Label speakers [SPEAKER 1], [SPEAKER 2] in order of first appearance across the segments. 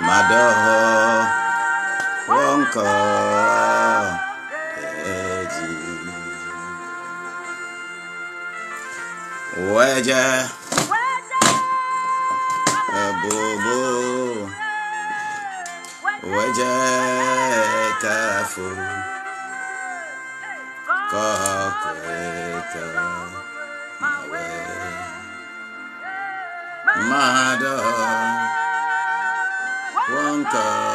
[SPEAKER 1] m'adore encore. Ouais, bobo, ouais, kafou, coquette, m'adore encore.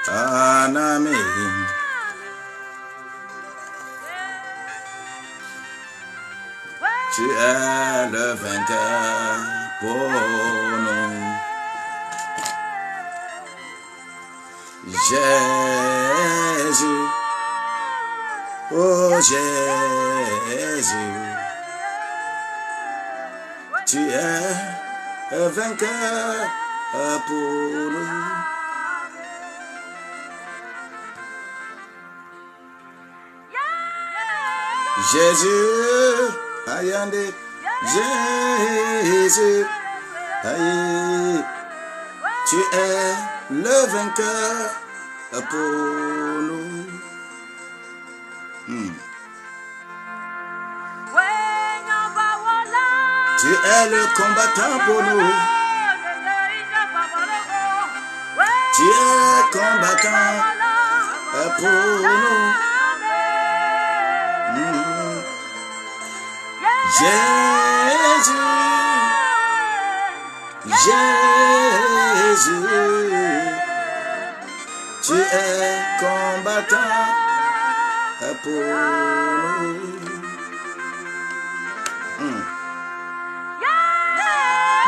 [SPEAKER 1] Anami, tu es le vainqueur pour nous. Jésus, oh Jésus, tu es le vainqueur pour nous. Jésus, ayande, Jésus, aïe, tu es le vainqueur pour nous. Tu es le combattant pour nous. Tu es combattant pour nous. Jésus, Jésus, tu es combattant pour nous.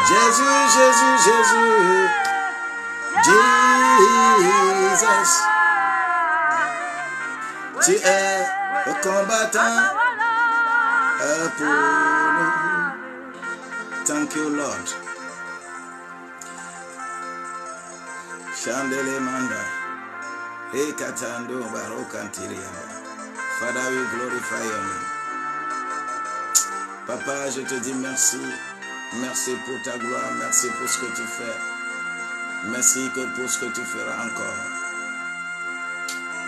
[SPEAKER 1] Jésus, Jésus, Jésus, Jesus, tu es le combattant pour nous. Thank you, Lord. Chandele manda, ekatando barokantiria. Father, we glorify your name. Papa, je te dis merci. Merci pour ta gloire. Merci pour ce que tu fais. Merci pour ce que tu feras encore.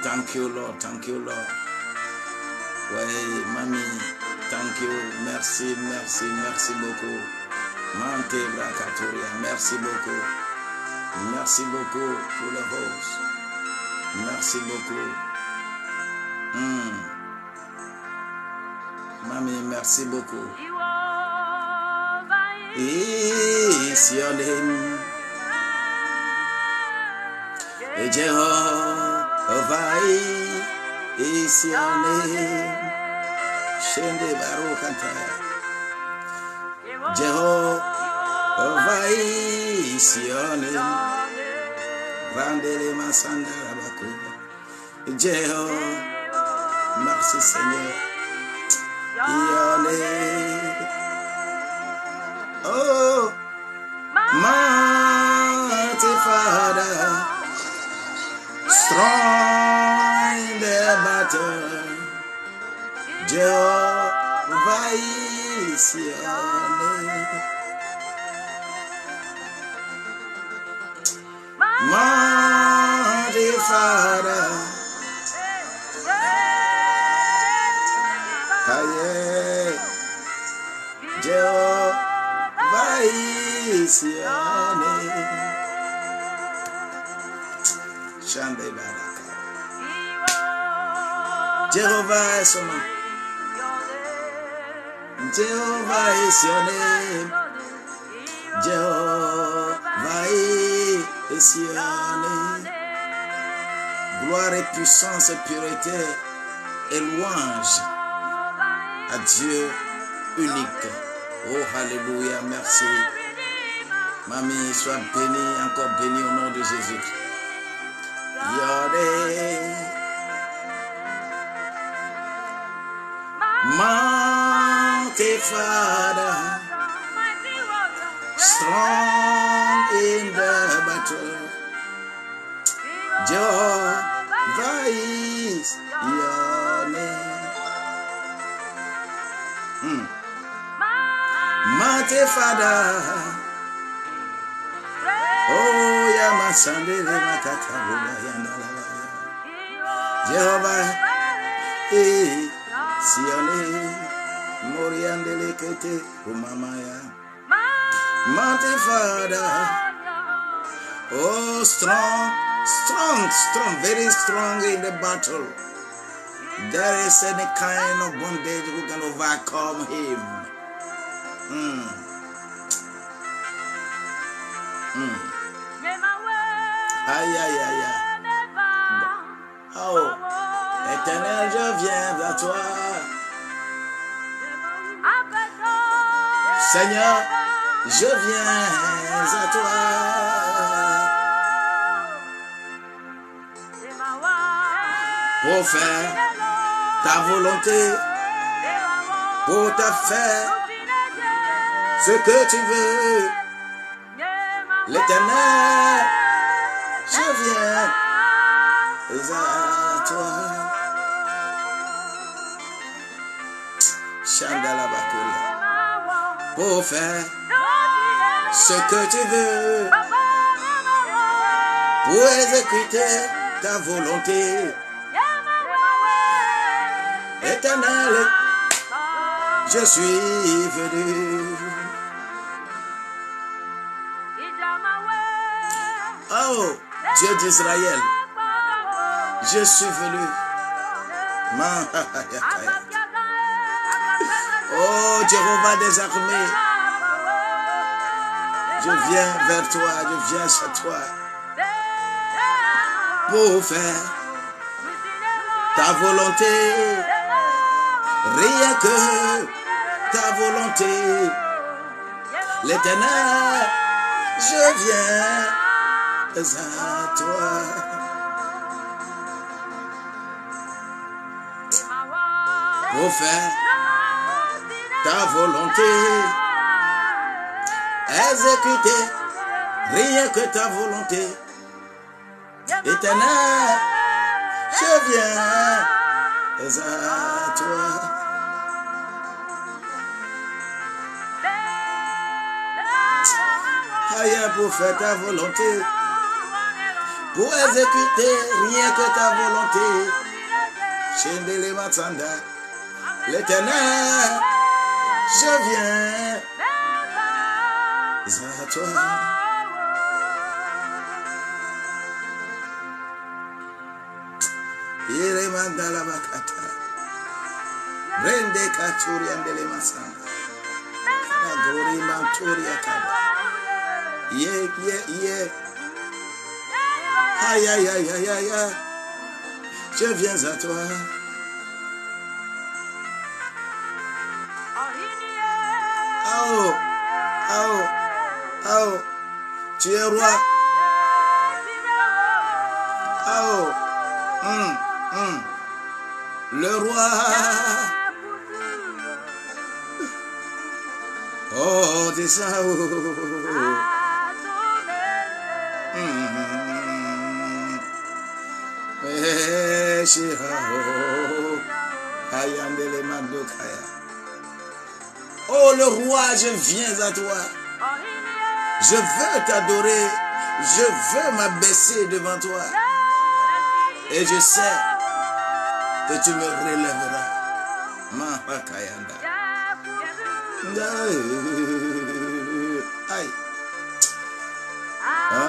[SPEAKER 1] Thank you, Lord. Thank you, Lord. Oui, mamie. Thank you. Merci, merci, merci beaucoup. Mante Bracatoria. Merci beaucoup. Merci beaucoup pour le rose. Merci beaucoup. Mamie, merci beaucoup. Is your name. Jehovah is your name. Shende Barokanta. Jehovah is your name. Randele Masanda Rabaku. Jehovah, merci Seigneur. Your name. Oh, mighty Father, strong in the battle. Jehovah is your name. Mighty Father, Jehovah is your name. Shande Baraka. Jehovah is your name. Jehovah is your name. Jehovah is your name. Gloire et puissance et pureté et louange à Dieu unique. Oh, alléluia, merci. Mamie, sois bénie, encore bénie au nom de Jésus. Yodé. Mighty Father, strong in the battle. Jehovah is your name. Monte Fada. Oh, Yamasande le Makatabula Yandala. Jehovah, Sione, Moriandele Kete, Umamaya. Monte Fada. Oh, strong, very strong in the battle. There is any kind of bondage who can overcome him. Aïe, aïe, aïe, aïe. Oh, Éternel, je viens à toi. Seigneur, je viens à toi. Pour faire ta volonté, pour te faire ce que tu veux. L'Éternel, je viens à toi. Chandala Bakuria. Pour faire ce que tu veux, pour exécuter ta volonté. Éternel, je suis venu. Oh, Dieu d'Israël, je suis venu. Oh, Jéhovah des armées, je viens vers toi, je viens chez toi pour faire ta volonté, rien que ta volonté. L'Éternel, je viens à toi. Pour faire ta volonté, exécuter rien que ta volonté. Éternel, je viens à toi. Aïe, pour faire ta volonté, pour exécuter rien que ta volonté. Chendele Matanda, l'Éternel, je viens à toi. Yere mandala bakata, rende katuri andele masanda, la glory manturi akaba. Yeah. Aïe, aïe, aïe, aïe, aïe, aïe. Je viens à toi. Oh, oh, oh, tu es roi. Oh, le roi. Oh, c'est ça. Oh le roi, je viens à toi. Je veux t'adorer. Je veux m'abaisser devant toi. Et je sais que tu me relèveras. Aïe.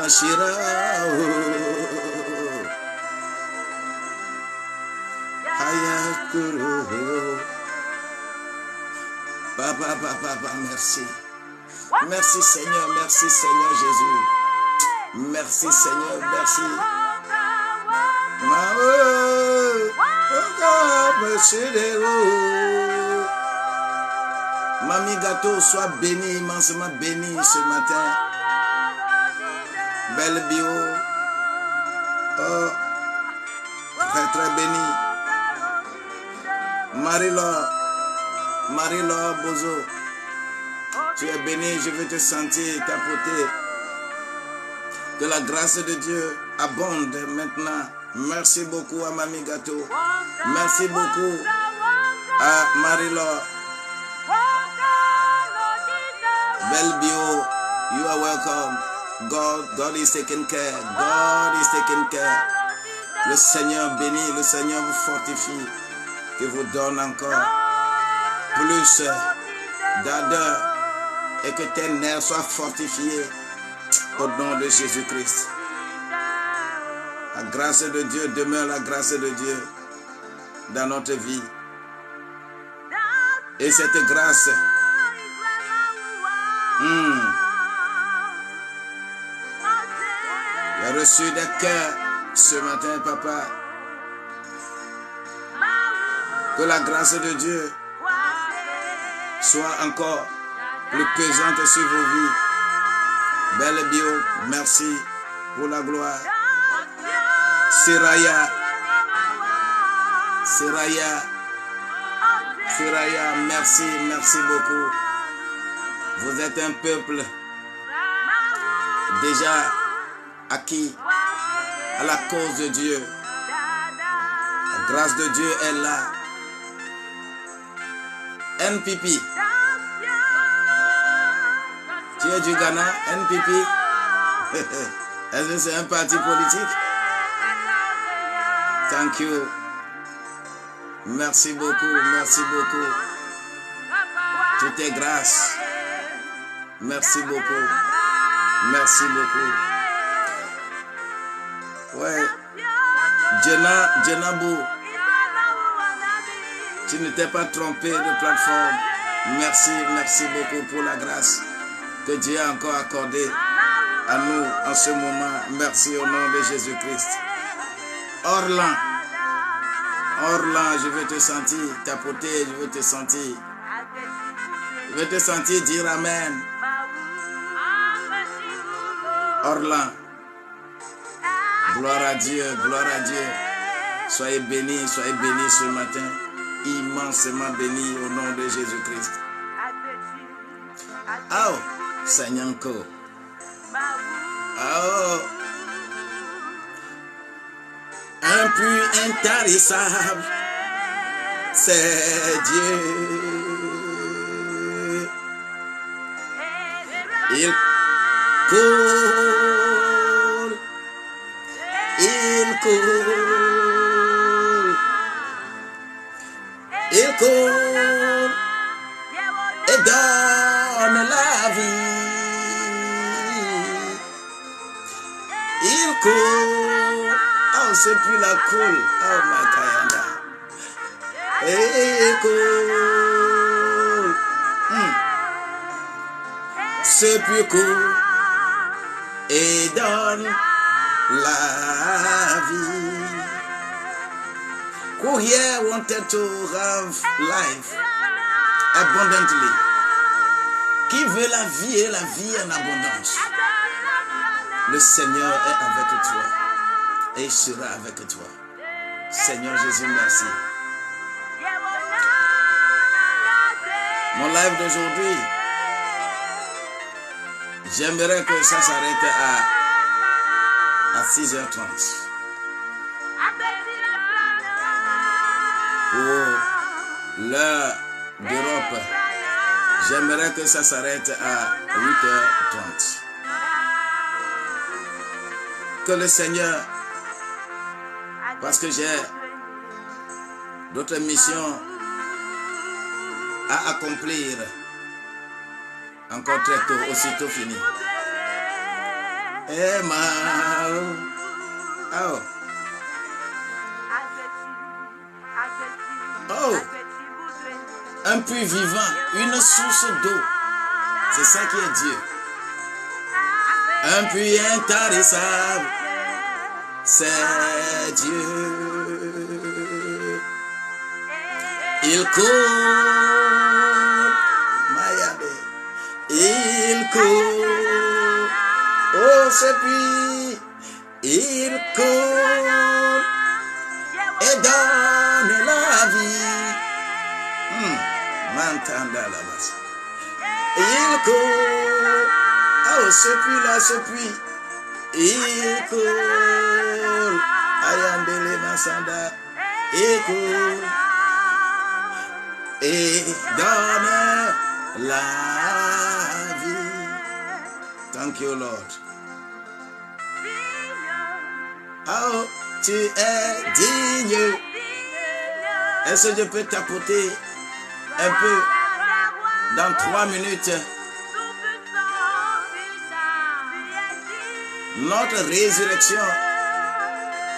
[SPEAKER 1] Ashira. Papa, merci. Merci Seigneur Jésus. Merci Seigneur, merci. Mamie Gâteau, sois bénie, immensément bénie ce matin. Belle bio. Oh, très bénie. Marie-Laure Bozo, tu es bénie, je veux te sentir tapoter. Que la grâce de Dieu abonde maintenant. Merci beaucoup à Mamie Gâteau. Merci beaucoup à Marie-Laure. Belbio, you are welcome. God is taking care. God is taking care. Le Seigneur bénit, le Seigneur vous fortifie, qui vous donne encore plus d'ardeur et que tes nerfs soient fortifiés au nom de Jésus-Christ. La grâce de Dieu demeure la grâce de Dieu dans notre vie. Et cette grâce, j'ai reçu des cœurs ce matin, papa. Que la grâce de Dieu soit encore plus pesante sur vos vies. Belle bio, merci pour la gloire. Seraya, merci beaucoup. Vous êtes un peuple déjà acquis à la cause de Dieu. La grâce de Dieu est là. NPP. Tu es du Ghana, NPP? Est-ce que c'est un parti politique? Thank you. Merci beaucoup, merci beaucoup. Tout est grâce. Merci beaucoup. Merci beaucoup. Ouais. Djenabou, tu ne t'es pas trompé de plateforme. Merci beaucoup pour la grâce que Dieu a encore accordée à nous en ce moment. Merci au nom de Jésus-Christ. Orlan, je veux te sentir tapoter, je veux te sentir. Je veux te sentir dire Amen. Orlan, gloire à Dieu, gloire à Dieu. Soyez bénis ce matin. Immensément bénis au nom de Jésus-Christ. Oh, Seigneur-ko. Oh. Impur, intarissable, c'est Dieu. Il coule, et donne la vie. Il coule. Oh, c'est plus la coule. Oh, ma kayanda. Et coule. C'est plus cool. Et donne la vie. Who here wanted to have life abundantly? Qui veut la vie et la vie en abondance? Le Seigneur est avec toi. Et il sera avec toi. Seigneur Jésus, merci. Mon live d'aujourd'hui, j'aimerais que ça s'arrête à 6h30. Pour l'heure d'Europe, j'aimerais que ça s'arrête à 8h30. Que le Seigneur, parce que j'ai d'autres missions à accomplir encore très tôt, aussitôt fini. Oh, un puits vivant, une source d'eau, c'est ça qui est Dieu. Un puits intarissable, c'est Dieu. Il coule, Mayabe, il coule, oh ce puits, il coule et donne la vie. M'entendez là-bas. Il coule, oh ce puits-là, ce puits, il coule, Ayandele Masanda, il coule et donne la vie. Thank you, Lord. Oh, tu es digne. Est-ce que je peux tapoter un peu dans 3 minutes? Notre résurrection,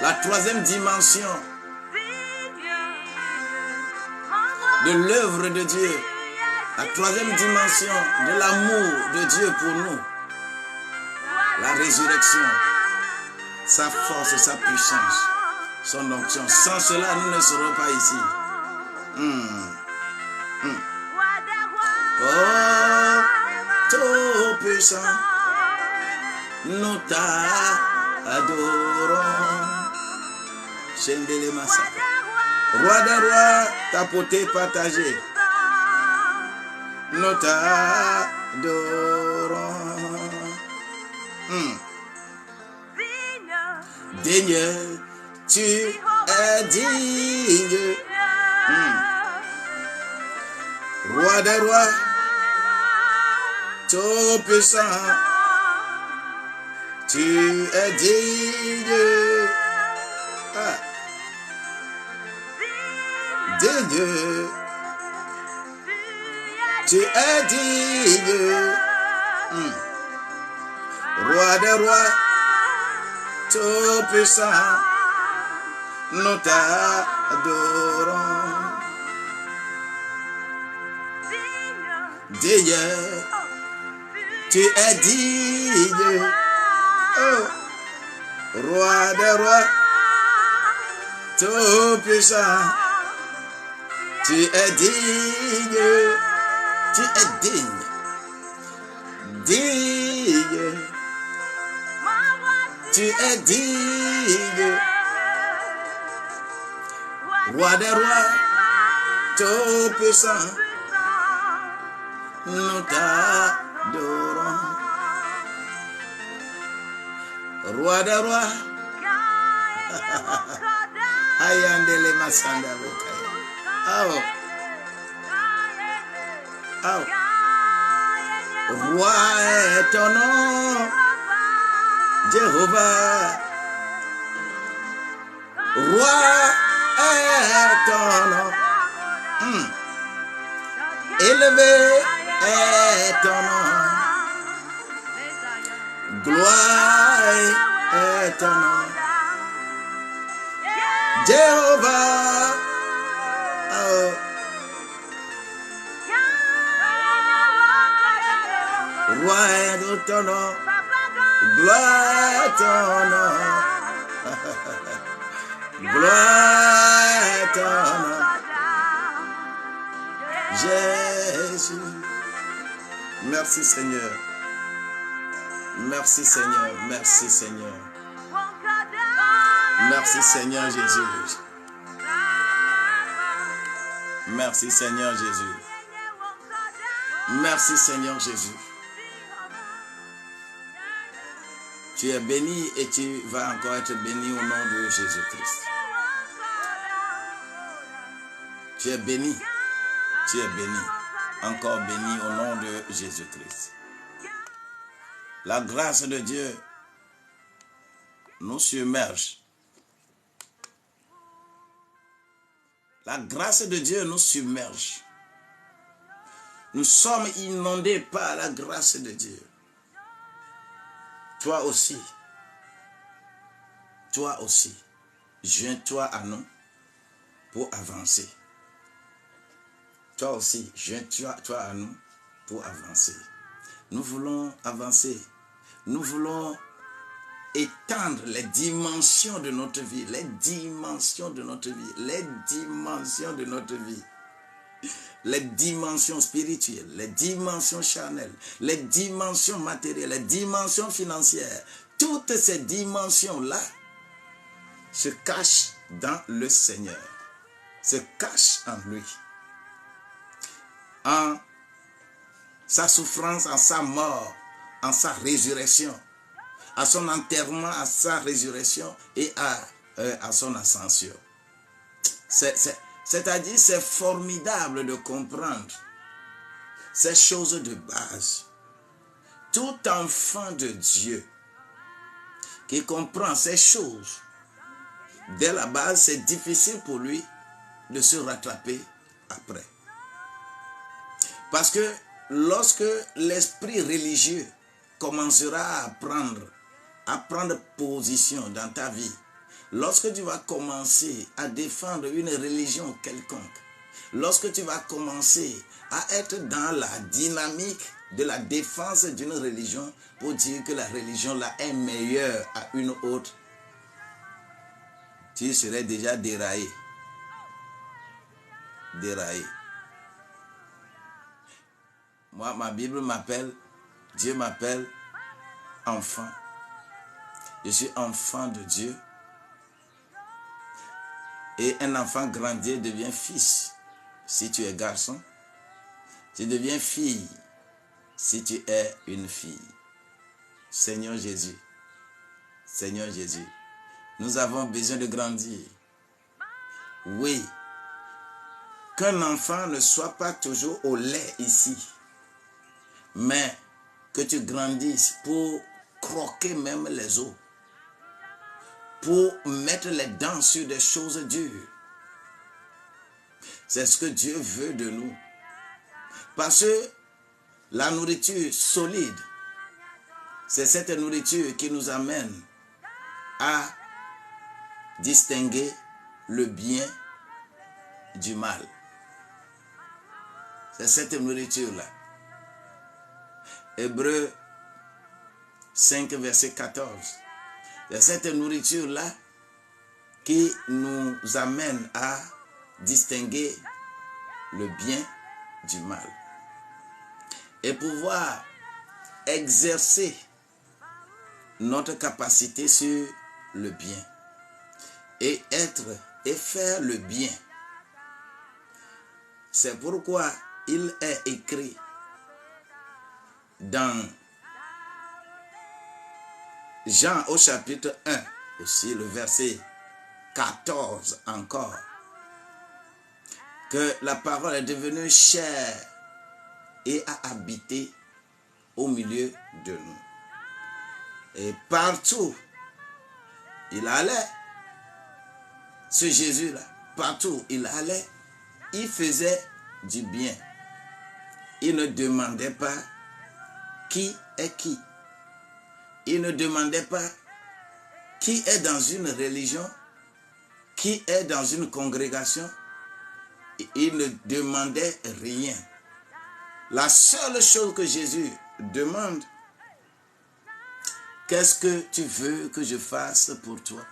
[SPEAKER 1] la 3e dimension de l'œuvre de Dieu, la 3e dimension de l'amour de Dieu pour nous, la résurrection, sa force, sa puissance, son onction. Sans cela, nous ne serons pas ici. Oh, tout puissant, nous t'adorons. Chendele Massa. Roi des rois, tapoté, partagé. Nous t'adorons. Digne, tu es digne. Roi des rois, tout puissant, tu es digne. Digne, tu es digne. Roi des rois, tout puissant, nous t'adorons. Digne, tu es digne. Oh, Roi des rois, tout puissant, tu es digne. Tu es digne. Digne. Tu es digne. Roi des rois, tout puissant, nous t'adorons. Roi des rois, Ayandele Masanda Bokaya. Oh. Oh. Roi est ton nom, Jéhovah. Roi est ton nom. Élevé est ton nom. Gloire est ton nom. Jéhovah. Oh. Roi est ton nom. Gloire est ton nom. Gloire est ton nom. Jésus. Merci Seigneur. Merci Seigneur. Merci Seigneur. Merci Seigneur Jésus. Merci Seigneur Jésus. Merci Seigneur Jésus. Tu es béni et tu vas encore être béni au nom de Jésus-Christ. Tu es béni. Tu es béni. Encore béni au nom de Jésus-Christ. La grâce de Dieu nous submerge. La grâce de Dieu nous submerge. Nous sommes inondés par la grâce de Dieu. Toi aussi, joins-toi à nous pour avancer. Toi aussi, joins-toi à nous pour avancer. Nous voulons avancer. Nous voulons étendre les dimensions de notre vie, les dimensions de notre vie, les dimensions de notre vie. Les dimensions spirituelles, les dimensions charnelles, les dimensions matérielles, les dimensions financières, toutes ces dimensions-là se cachent dans le Seigneur, se cachent en lui. En sa souffrance, en sa mort, en sa résurrection, à son enterrement, à sa résurrection et à son ascension. C'est-à-dire, c'est formidable de comprendre ces choses de base tout enfant de Dieu qui comprend ces choses, dès la base, c'est difficile pour lui de se rattraper après. Parce que lorsque l'esprit religieux commencera à prendre position dans ta vie, lorsque tu vas commencer à défendre une religion quelconque, lorsque tu vas commencer à être dans la dynamique de la défense d'une religion pour dire que la religion là est meilleure à une autre, tu serais déjà déraillé. Déraillé. Moi, ma Bible m'appelle, Dieu m'appelle enfant. Je suis enfant de Dieu. Et un enfant grandit devient fils si tu es garçon. Tu deviens fille si tu es une fille. Seigneur Jésus, Seigneur Jésus, nous avons besoin de grandir. Oui, qu'un enfant ne soit pas toujours au lait ici, mais que tu grandisses pour croquer même les os, pour mettre les dents sur des choses dures. C'est ce que Dieu veut de nous. Parce que la nourriture solide, c'est cette nourriture qui nous amène à distinguer le bien du mal. C'est cette nourriture-là. Hébreux 5, verset 14. C'est cette nourriture-là qui nous amène à distinguer le bien du mal. Et pouvoir exercer notre capacité sur le bien. Et faire le bien. C'est pourquoi il est écrit dans Jean au chapitre 1, aussi le verset 14 encore, que la parole est devenue chair et a habité au milieu de nous. Et partout, il allait, ce Jésus-là, partout il allait, il faisait du bien. Il ne demandait pas qui est qui. Il ne demandait pas qui est dans une religion, qui est dans une congrégation. Il ne demandait rien. La seule chose que Jésus demande, qu'est-ce que tu veux que je fasse pour toi?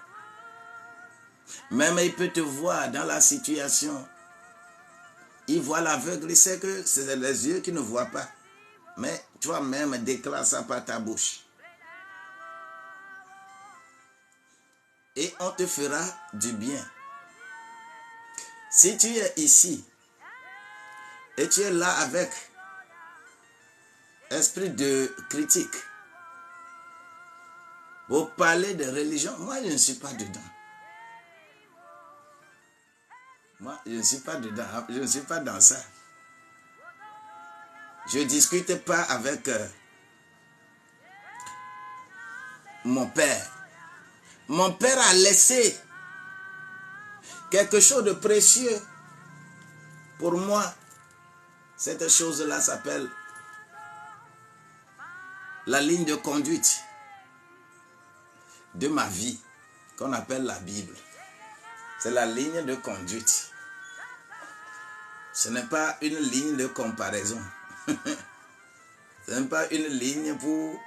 [SPEAKER 1] Même il peut te voir dans la situation. Il voit l'aveugle, il sait que c'est les yeux qui ne voient pas. Mais toi-même déclare ça par ta bouche. Et on te fera du bien. Si tu es ici et tu es là avec esprit de critique pour parler de religion, moi je ne suis pas dedans. Moi je ne suis pas dedans, je ne suis pas dans ça. Je ne discute pas avec mon père. Mon père a laissé quelque chose de précieux pour moi. Cette chose-là s'appelle la ligne de conduite de ma vie, qu'on appelle la Bible. C'est la ligne de conduite. Ce n'est pas une ligne de comparaison. Ce n'est pas une ligne pour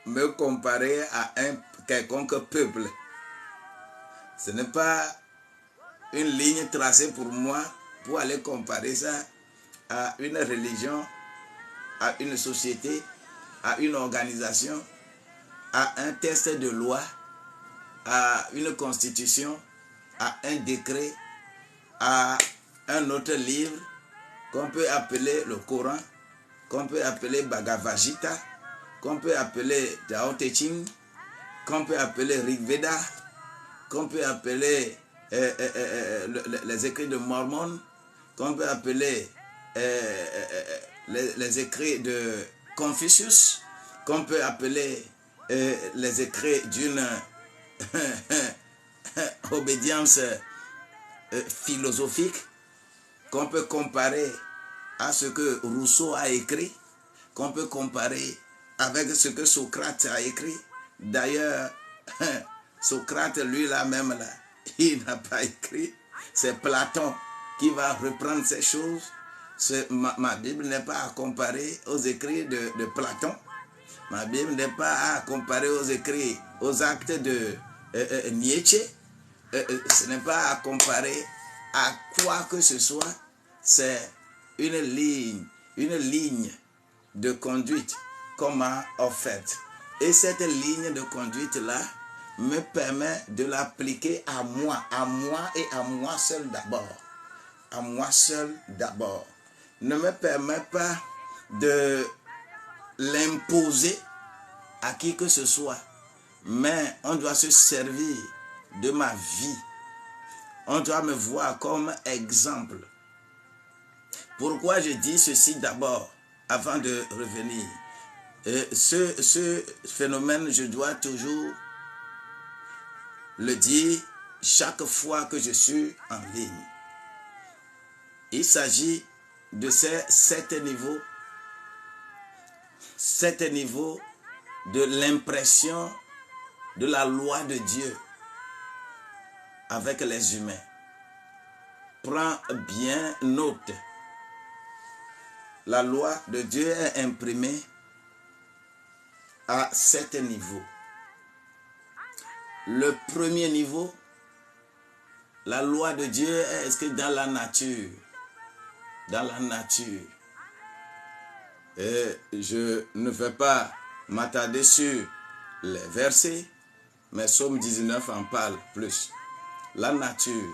[SPEAKER 1] me comparer à un quelconque peuple. Ce n'est pas une ligne tracée pour moi pour aller comparer ça à une religion, à une société, à une organisation, à un texte de loi, à une constitution, à un décret, à un autre livre qu'on peut appeler le Coran, qu'on peut appeler Bhagavad Gita, qu'on peut appeler Tao Te Ching, qu'on peut appeler Rig Veda, qu'on peut appeler les écrits de Mormon, qu'on peut appeler les écrits de Confucius, qu'on peut appeler les écrits d'une obédience philosophique, qu'on peut comparer à ce que Rousseau a écrit, qu'on peut comparer avec ce que Socrate a écrit. D'ailleurs, Socrate, lui-là même, là, il n'a pas écrit. C'est Platon qui va reprendre ces choses. Ma Bible n'est pas à comparer aux écrits de Platon. Ma Bible n'est pas à comparer aux écrits, aux actes de Nietzsche. Ce n'est pas à comparer à quoi que ce soit. C'est une ligne de conduite qu'on m'a offerte. Et cette ligne de conduite-là me permet de l'appliquer à moi et à moi seul d'abord. À moi seul d'abord. Ne me permet pas de l'imposer à qui que ce soit, mais on doit se servir de ma vie. On doit me voir comme exemple. Pourquoi je dis ceci d'abord, avant de revenir? Ce phénomène, je dois toujours le dire chaque fois que je suis en ligne. Il s'agit de ces 7 niveaux de l'impression de la loi de Dieu avec les humains. Prends bien note. La loi de Dieu est imprimée à 7 niveaux. Le premier niveau, la loi de Dieu est inscrite dans la nature. Dans la nature. Et je ne vais pas m'attarder sur les versets, mais Psaume 19 en parle plus. La nature.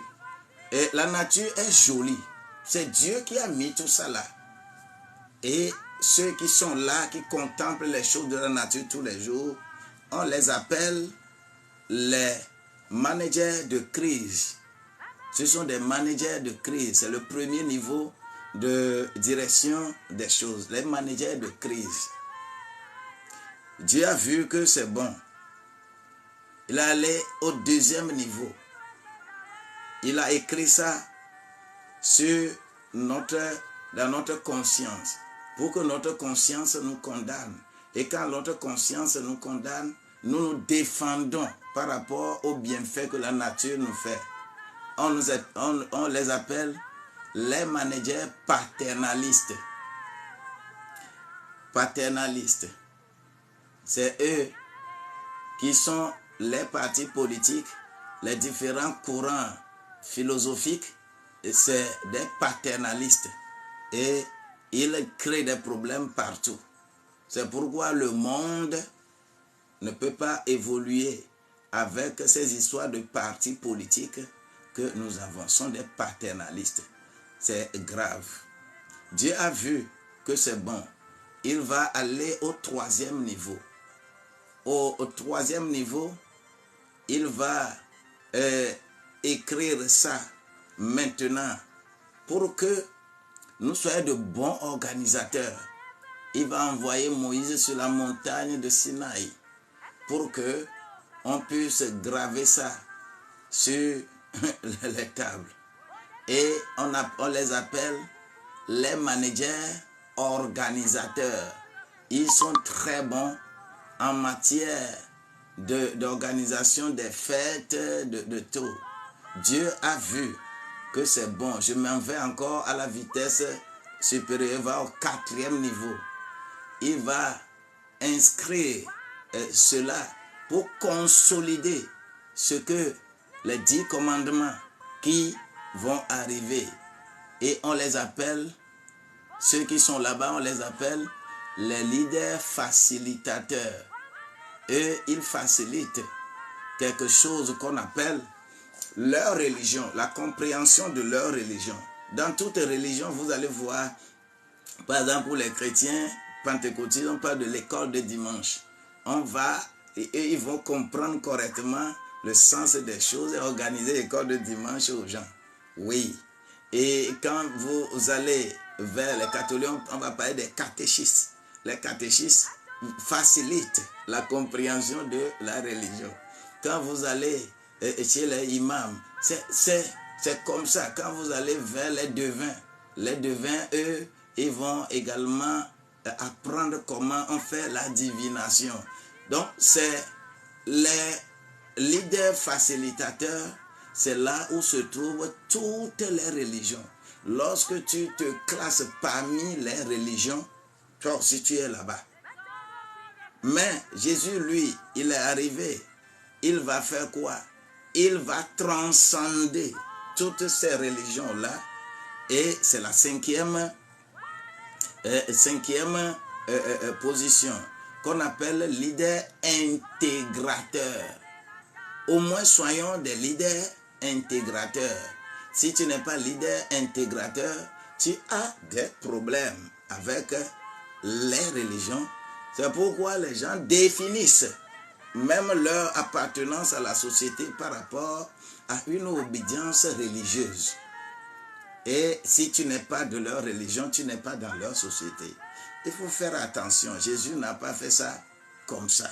[SPEAKER 1] Et la nature est jolie. C'est Dieu qui a mis tout ça là. Et ceux qui sont là, qui contemplent les choses de la nature tous les jours, on les appelle les managers de crise. Ce sont des managers de crise. C'est le premier niveau de direction des choses. Les managers de crise. Dieu a vu que c'est bon. Il est allé au deuxième niveau. Il a écrit ça dans notre conscience. Pour que notre conscience nous condamne. Et quand notre conscience nous condamne, nous nous défendons par rapport aux bienfaits que la nature nous fait. On les appelle les managers paternalistes. Paternalistes. C'est eux qui sont les partis politiques, les différents courants philosophiques, et c'est des paternalistes. Et ils créent des problèmes partout. C'est pourquoi le monde ne peut pas évoluer avec ces histoires de partis politiques que nous avons. Ce sont des paternalistes. C'est grave. Dieu a vu que c'est bon. Il va aller au troisième niveau. Au troisième niveau, il va écrire ça maintenant pour que nous soyons de bons organisateurs. Il va envoyer Moïse sur la montagne de Sinaï pour que on puisse graver ça sur les tables. Et on les appelle les managers organisateurs. Ils sont très bons en matière d'organisation des fêtes, de tout. Dieu a vu que c'est bon. Je m'en vais encore à la vitesse supérieure. Il va au quatrième niveau. Il va inscrire cela pour consolider ce que les 10 commandements qui vont arriver. Et on les appelle, ceux qui sont là-bas, on les appelle les leaders facilitateurs. Et ils facilitent quelque chose qu'on appelle leur religion, la compréhension de leur religion. Dans toute religion, vous allez voir, par exemple, pour les chrétiens pentecôtistes, on parle de l'école de dimanche. On va, et ils vont comprendre correctement le sens des choses et organiser l'école de dimanche aux gens. Oui. Et quand vous allez vers les catholiques, on va parler des catéchistes. Les catéchistes, facilite la compréhension de la religion. Quand vous allez chez les imams, c'est comme ça. Quand vous allez vers les devins, eux, ils vont également apprendre comment on fait la divination. Donc, c'est les leaders facilitateurs, c'est là où se trouvent toutes les religions. Lorsque tu te classes parmi les religions, toi aussi tu es là-bas. Mais Jésus, lui, il est arrivé. Il va faire quoi? Il va transcender toutes ces religions-là. Et c'est la cinquième position qu'on appelle leader intégrateur. Au moins, soyons des leaders intégrateurs. Si tu n'es pas leader intégrateur, tu as des problèmes avec les religions. C'est pourquoi les gens définissent même leur appartenance à la société par rapport à une obédience religieuse. Et si tu n'es pas de leur religion, tu n'es pas dans leur société. Il faut faire attention. Jésus n'a pas fait ça comme ça.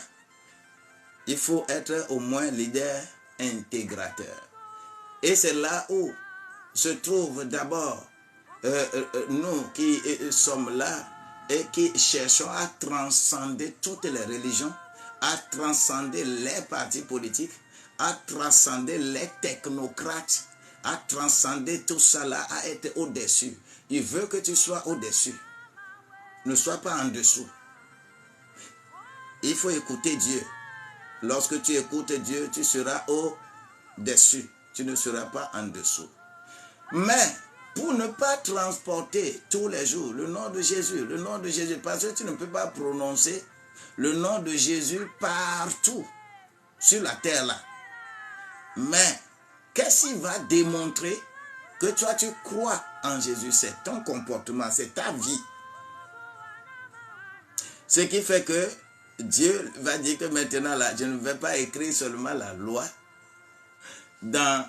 [SPEAKER 1] Il faut être au moins leader intégrateur. Et c'est là où se trouve d'abord nous qui sommes là et qui cherchons à transcender toutes les religions, à transcender les partis politiques, à transcender les technocrates, à transcender tout ça là, à être au-dessus. Il veut que tu sois au-dessus. Ne sois pas en dessous. Il faut écouter Dieu. Lorsque tu écoutes Dieu, tu seras au-dessus. Tu ne seras pas en dessous. Mais pour ne pas transporter tous les jours le nom de Jésus, parce que tu ne peux pas prononcer le nom de Jésus partout sur la terre là. Mais qu'est-ce qui va démontrer que toi tu crois en Jésus? C'est ton comportement, c'est ta vie. Ce qui fait que Dieu va dire que maintenant là, je ne vais pas écrire seulement la loi dans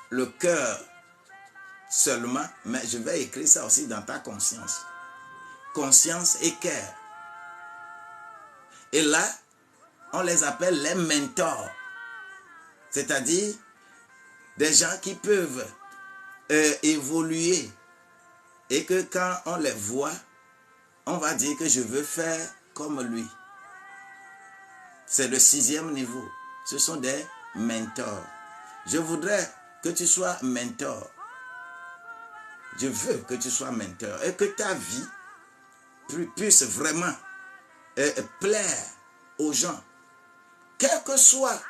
[SPEAKER 1] le cœur seulement, mais je vais écrire ça aussi dans ta conscience. Conscience et cœur. Et là, on les appelle les mentors. C'est-à-dire des gens qui peuvent évoluer et que quand on les voit, on va dire que je veux faire comme lui. C'est le 6e niveau. Ce sont des mentors. Je voudrais que tu sois mentor. Je veux que tu sois mentor et que ta vie puisse vraiment plaire aux gens. Quelle que soit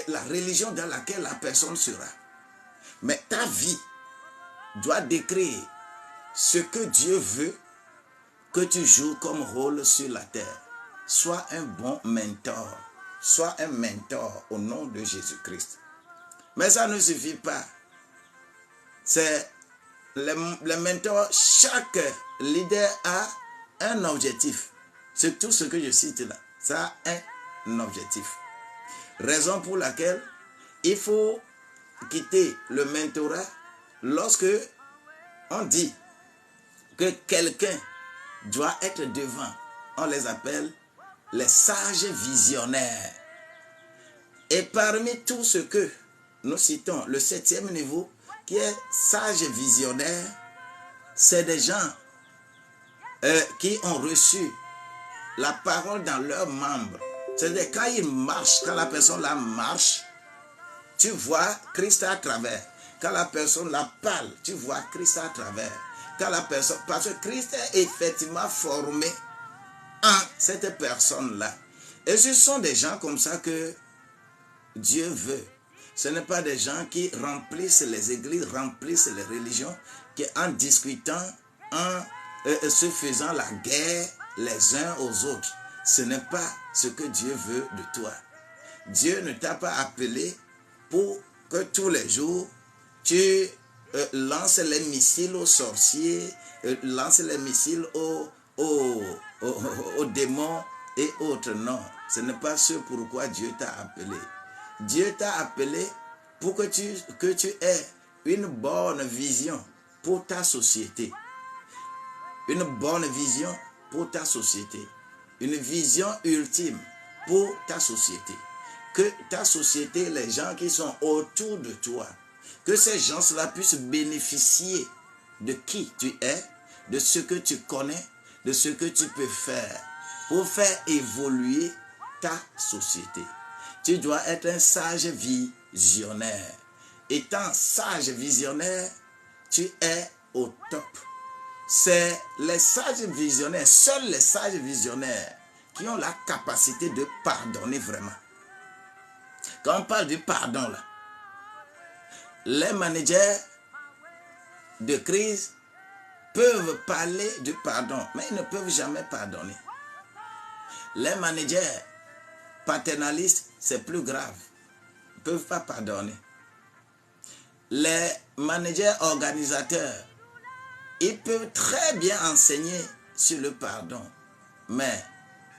[SPEAKER 1] la religion dans laquelle la personne sera. Mais ta vie doit décrire ce que Dieu veut que tu joues comme rôle sur la terre. Sois un bon mentor. Sois un mentor au nom de Jésus-Christ. Mais ça ne suffit pas. C'est les mentors, chaque leader a un objectif. C'est tout ce que je cite là. Ça a un objectif. Raison pour laquelle il faut quitter le mentorat lorsque on dit que quelqu'un doit être devant. On les appelle les sages visionnaires. Et parmi tout ce que nous citons, le 7e niveau, qui est sage visionnaire, c'est des gens qui ont reçu la parole dans leurs membres. C'est-à-dire quand ils marchent, quand la personne la marche, tu vois Christ à travers. Quand la personne la parle, tu vois Christ à travers. Quand la personne, parce que Christ est effectivement formé en cette personne-là. Et ce sont des gens comme ça que Dieu veut. Ce n'est pas des gens qui remplissent les églises, remplissent les religions, qui en discutant, en se faisant la guerre les uns aux autres. Ce n'est pas ce que Dieu veut de toi. Dieu ne t'a pas appelé pour que tous les jours, tu lances les missiles aux sorciers, lances les missiles aux démons et autres. Non, ce n'est pas ce pourquoi Dieu t'a appelé. Dieu t'a appelé pour que tu aies une bonne vision pour ta société. Une bonne vision pour ta société. une vision ultime pour ta société. Que ta société, les gens qui sont autour de toi, que ces gens-là puissent bénéficier de qui tu es, de ce que tu connais, de ce que tu peux faire pour faire évoluer ta société. Tu dois être un sage visionnaire. Étant sage visionnaire, tu es au top. C'est les sages visionnaires, seuls les sages visionnaires qui ont la capacité de pardonner vraiment. Quand on parle du pardon là, les managers de crise peuvent parler du pardon, mais ils ne peuvent jamais pardonner. Les managers paternalistes, c'est plus grave. Ils ne peuvent pas pardonner. Les managers organisateurs, ils peuvent très bien enseigner sur le pardon, mais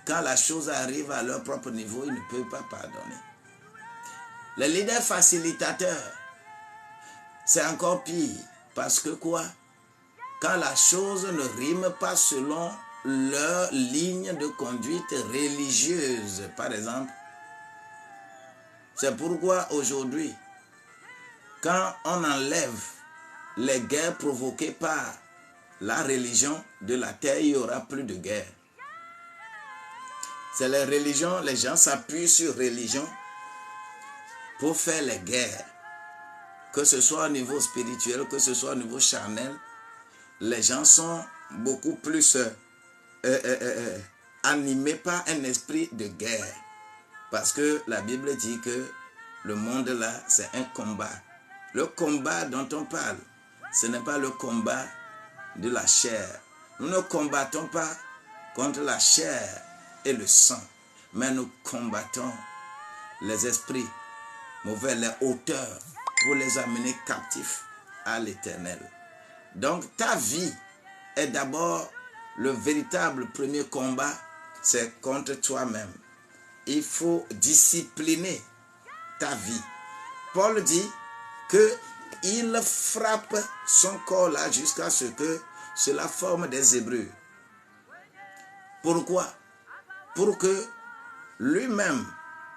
[SPEAKER 1] quand la chose arrive à leur propre niveau, ils ne peuvent pas pardonner. Les leaders facilitateurs, c'est encore pire, parce que quoi? Quand la chose ne rime pas selon leur ligne de conduite religieuse, par exemple, c'est pourquoi aujourd'hui, quand on enlève les guerres provoquées par la religion de la terre, il n'y aura plus de guerre. C'est les religions, les gens s'appuient sur religion pour faire les guerres. Que ce soit au niveau spirituel, que ce soit au niveau charnel, les gens sont beaucoup plus animés par un esprit de guerre. Parce que la Bible dit que le monde là, c'est un combat. Le combat dont on parle, ce n'est pas le combat de la chair. Nous ne combattons pas contre la chair et le sang, mais nous combattons les esprits mauvais, les hauteurs, pour les amener captifs à l'Éternel. Donc ta vie est d'abord le véritable premier combat, c'est contre toi-même. Il faut discipliner ta vie. Paul dit qu'il frappe son corps là jusqu'à ce que cela forme des Hébreux. Pourquoi? Pour que lui-même,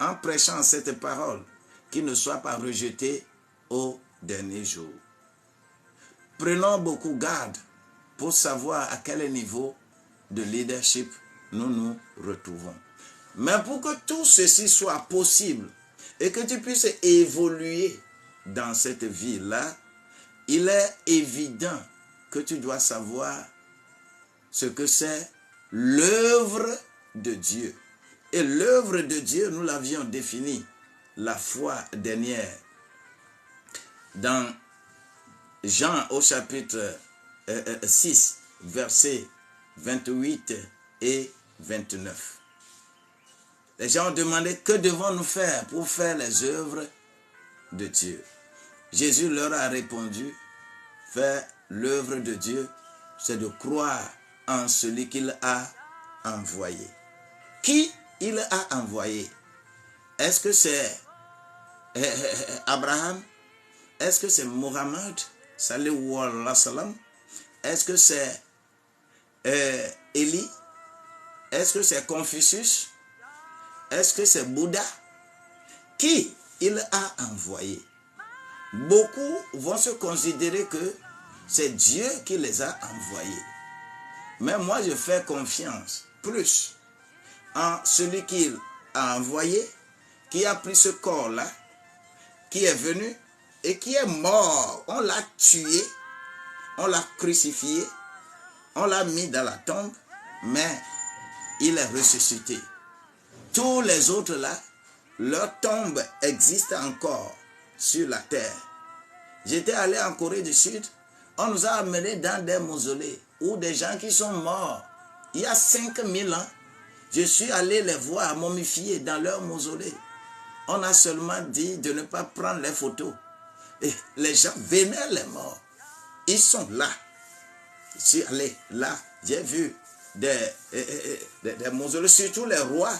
[SPEAKER 1] en prêchant cette parole, qu'il ne soit pas rejeté au dernier jour. Prenons beaucoup garde pour savoir à quel niveau de leadership nous nous retrouvons. Mais pour que tout ceci soit possible et que tu puisses évoluer dans cette vie-là, il est évident que tu dois savoir ce que c'est l'œuvre de Dieu. Et l'œuvre de Dieu, nous l'avions définie la fois dernière dans Jean au chapitre 6, versets 28 et 29. Les gens ont demandé que devons-nous faire pour faire les œuvres de Dieu. Jésus leur a répondu, faire l'œuvre de Dieu, c'est de croire en celui qu'il a envoyé. Qui il a envoyé? Est-ce que c'est Abraham? Est-ce que c'est Mohammed? Sallallahu alayhi wa sallam? Est-ce que c'est Élie? Est-ce que c'est Confucius? Est-ce que c'est Bouddha? Qui il a envoyé? Beaucoup vont se considérer que c'est Dieu qui les a envoyés. Mais moi, je fais confiance plus en celui qu'il a envoyé, qui a pris ce corps-là, qui est venu et qui est mort. On l'a tué, on l'a crucifié, on l'a mis dans la tombe, mais il est ressuscité. Tous les autres là, leur tombe existe encore sur la terre. J'étais allé en Corée du Sud, on nous a amenés dans des mausolées où des gens qui sont morts il y a 5000 ans, je suis allé les voir momifiés dans leur mausolée. On a seulement dit de ne pas prendre les photos. Et les gens vénèrent les morts. Ils sont là. Je suis allé là, j'ai vu des mausolées, surtout les rois.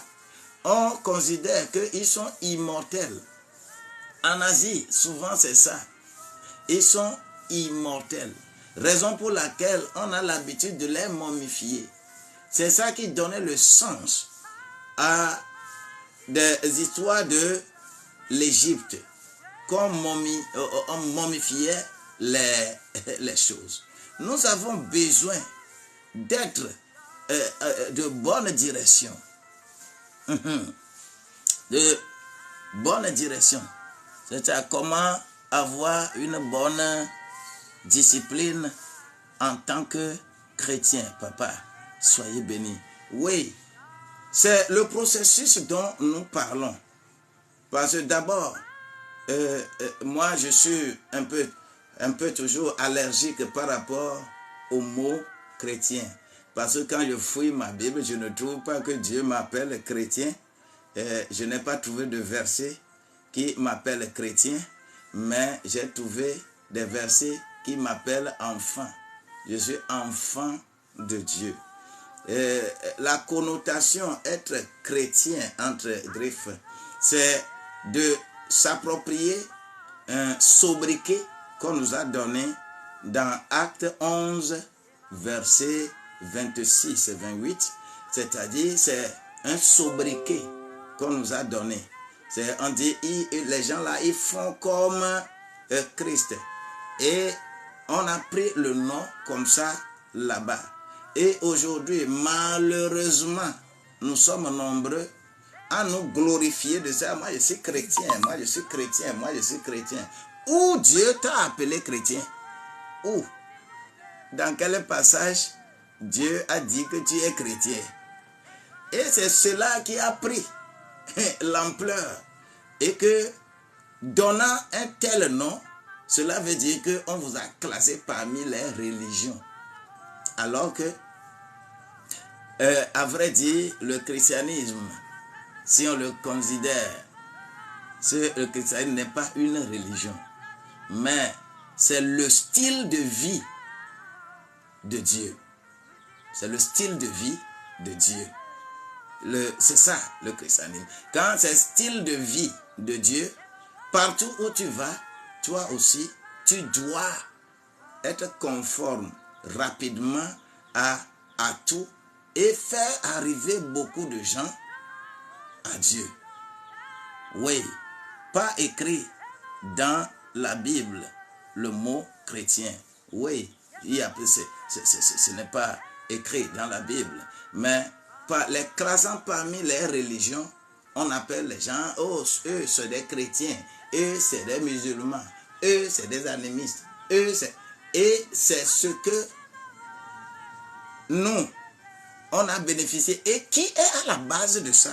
[SPEAKER 1] On considère qu'ils sont immortels. En Asie, souvent c'est ça. Ils sont immortels. Raison pour laquelle on a l'habitude de les momifier. C'est ça qui donnait le sens à des histoires de l'Égypte. Comme on momifiait les choses. Nous avons besoin d'être de bonne direction. De bonne direction. C'est-à-dire comment avoir une bonne discipline en tant que chrétien. Papa, soyez bénis. Oui, c'est le processus dont nous parlons. Parce que d'abord, moi je suis un peu toujours allergique par rapport au mot chrétien. Parce que quand je fouille ma Bible, je ne trouve pas que Dieu m'appelle chrétien. Je n'ai pas trouvé de verset qui m'appelle chrétien, mais j'ai trouvé des versets qui m'appellent enfant. Je suis enfant de Dieu. La connotation être chrétien, entre griffes, c'est de s'approprier un sobriquet qu'on nous a donné dans Acte 11, verset 26 et 28. C'est-à-dire, c'est un sobriquet qu'on nous a donné. On dit, les gens là, ils font comme Christ. Et on a pris le nom comme ça là-bas. Et aujourd'hui, malheureusement, nous sommes nombreux à nous glorifier de ça. Moi, je suis chrétien, moi, je suis chrétien, moi, je suis chrétien. Où Dieu t'a appelé chrétien? Où? Dans quel passage Dieu a dit que tu es chrétien? Et c'est cela qui a pris l'ampleur. Et que, donnant un tel nom, cela veut dire qu'on vous a classé parmi les religions. Alors que, à vrai dire, le christianisme, si on le considère, le christianisme n'est pas une religion, mais c'est le style de vie de Dieu. C'est le style de vie de Dieu. C'est ça, le christianisme. Quand c'est style de vie de Dieu, partout où tu vas, toi aussi, tu dois être conforme rapidement à tout et faire arriver beaucoup de gens à Dieu. Oui, pas écrit dans la Bible le mot chrétien. Oui, ce n'est pas écrit dans la Bible, mais les classant parmi les religions, on appelle les gens, oh, eux c'est des chrétiens, eux c'est des musulmans, eux c'est des animistes, et c'est ce que nous, on a bénéficié. Et qui est à la base de ça?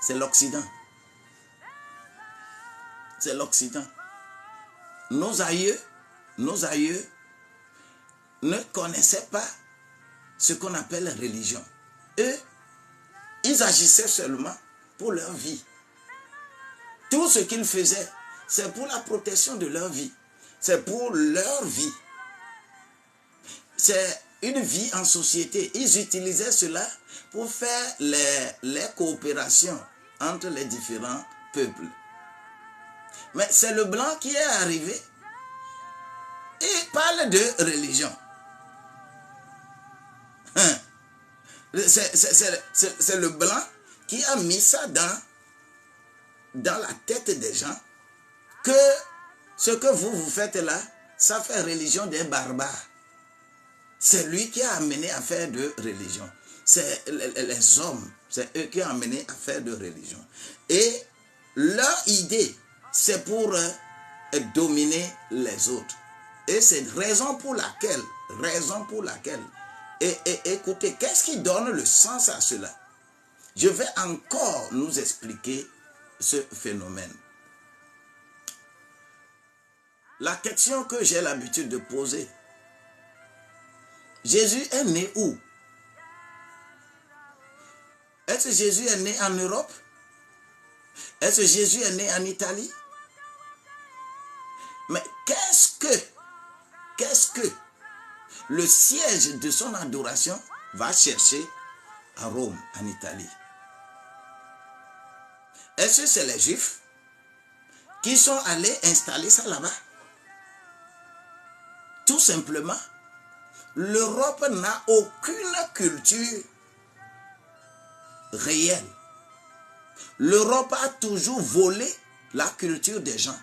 [SPEAKER 1] C'est l'Occident. C'est l'Occident. Nos aïeux ne connaissaient pas ce qu'on appelle religion. Eux, ils agissaient seulement pour leur vie. Tout ce qu'ils faisaient, c'est pour la protection de leur vie. C'est pour leur vie. C'est une vie en société. Ils utilisaient cela pour faire les coopérations entre les différents peuples. Mais c'est le blanc qui est arrivé et parle de religion. C'est le blanc qui a mis ça dans la tête des gens que ce que vous faites là, ça fait religion des barbares. C'est lui qui a amené à faire de religion. C'est les hommes, c'est eux qui ont amené à faire de religion. Et leur idée, c'est pour dominer les autres. Et c'est raison pour laquelle, et écoutez, qu'est-ce qui donne le sens à cela? Je vais encore nous expliquer ce phénomène. La question que j'ai l'habitude de poser, Jésus est né où? Est-ce que Jésus est né en Europe? Est-ce que Jésus est né en Italie? Mais qu'est-ce que le siège de son adoration va chercher à Rome, en Italie? Est-ce que c'est les Juifs qui sont allés installer ça là-bas? Tout simplement, l'Europe n'a aucune culture réelle. L'Europe a toujours volé la culture des gens.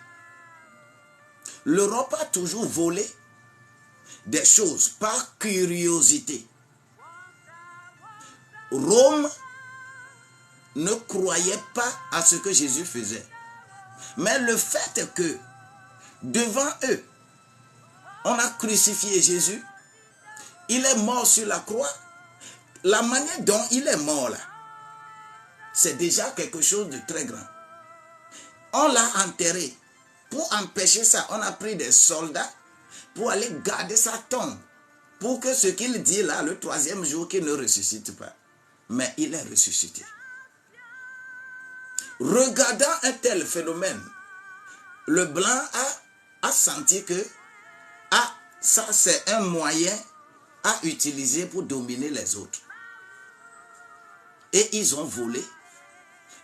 [SPEAKER 1] L'Europe a toujours volé des choses par curiosité. Rome ne croyait pas à ce que Jésus faisait. Mais le fait que devant eux, on a crucifié Jésus, il est mort sur la croix, la manière dont il est mort là, c'est déjà quelque chose de très grand. On l'a enterré. Pour empêcher ça, on a pris des soldats pour aller garder sa tombe. Pour que ce qu'il dit là, le troisième jour, qu'il ne ressuscite pas. Mais il est ressuscité. Regardant un tel phénomène, le blanc a senti que ça c'est un moyen à utiliser pour dominer les autres. Et ils ont volé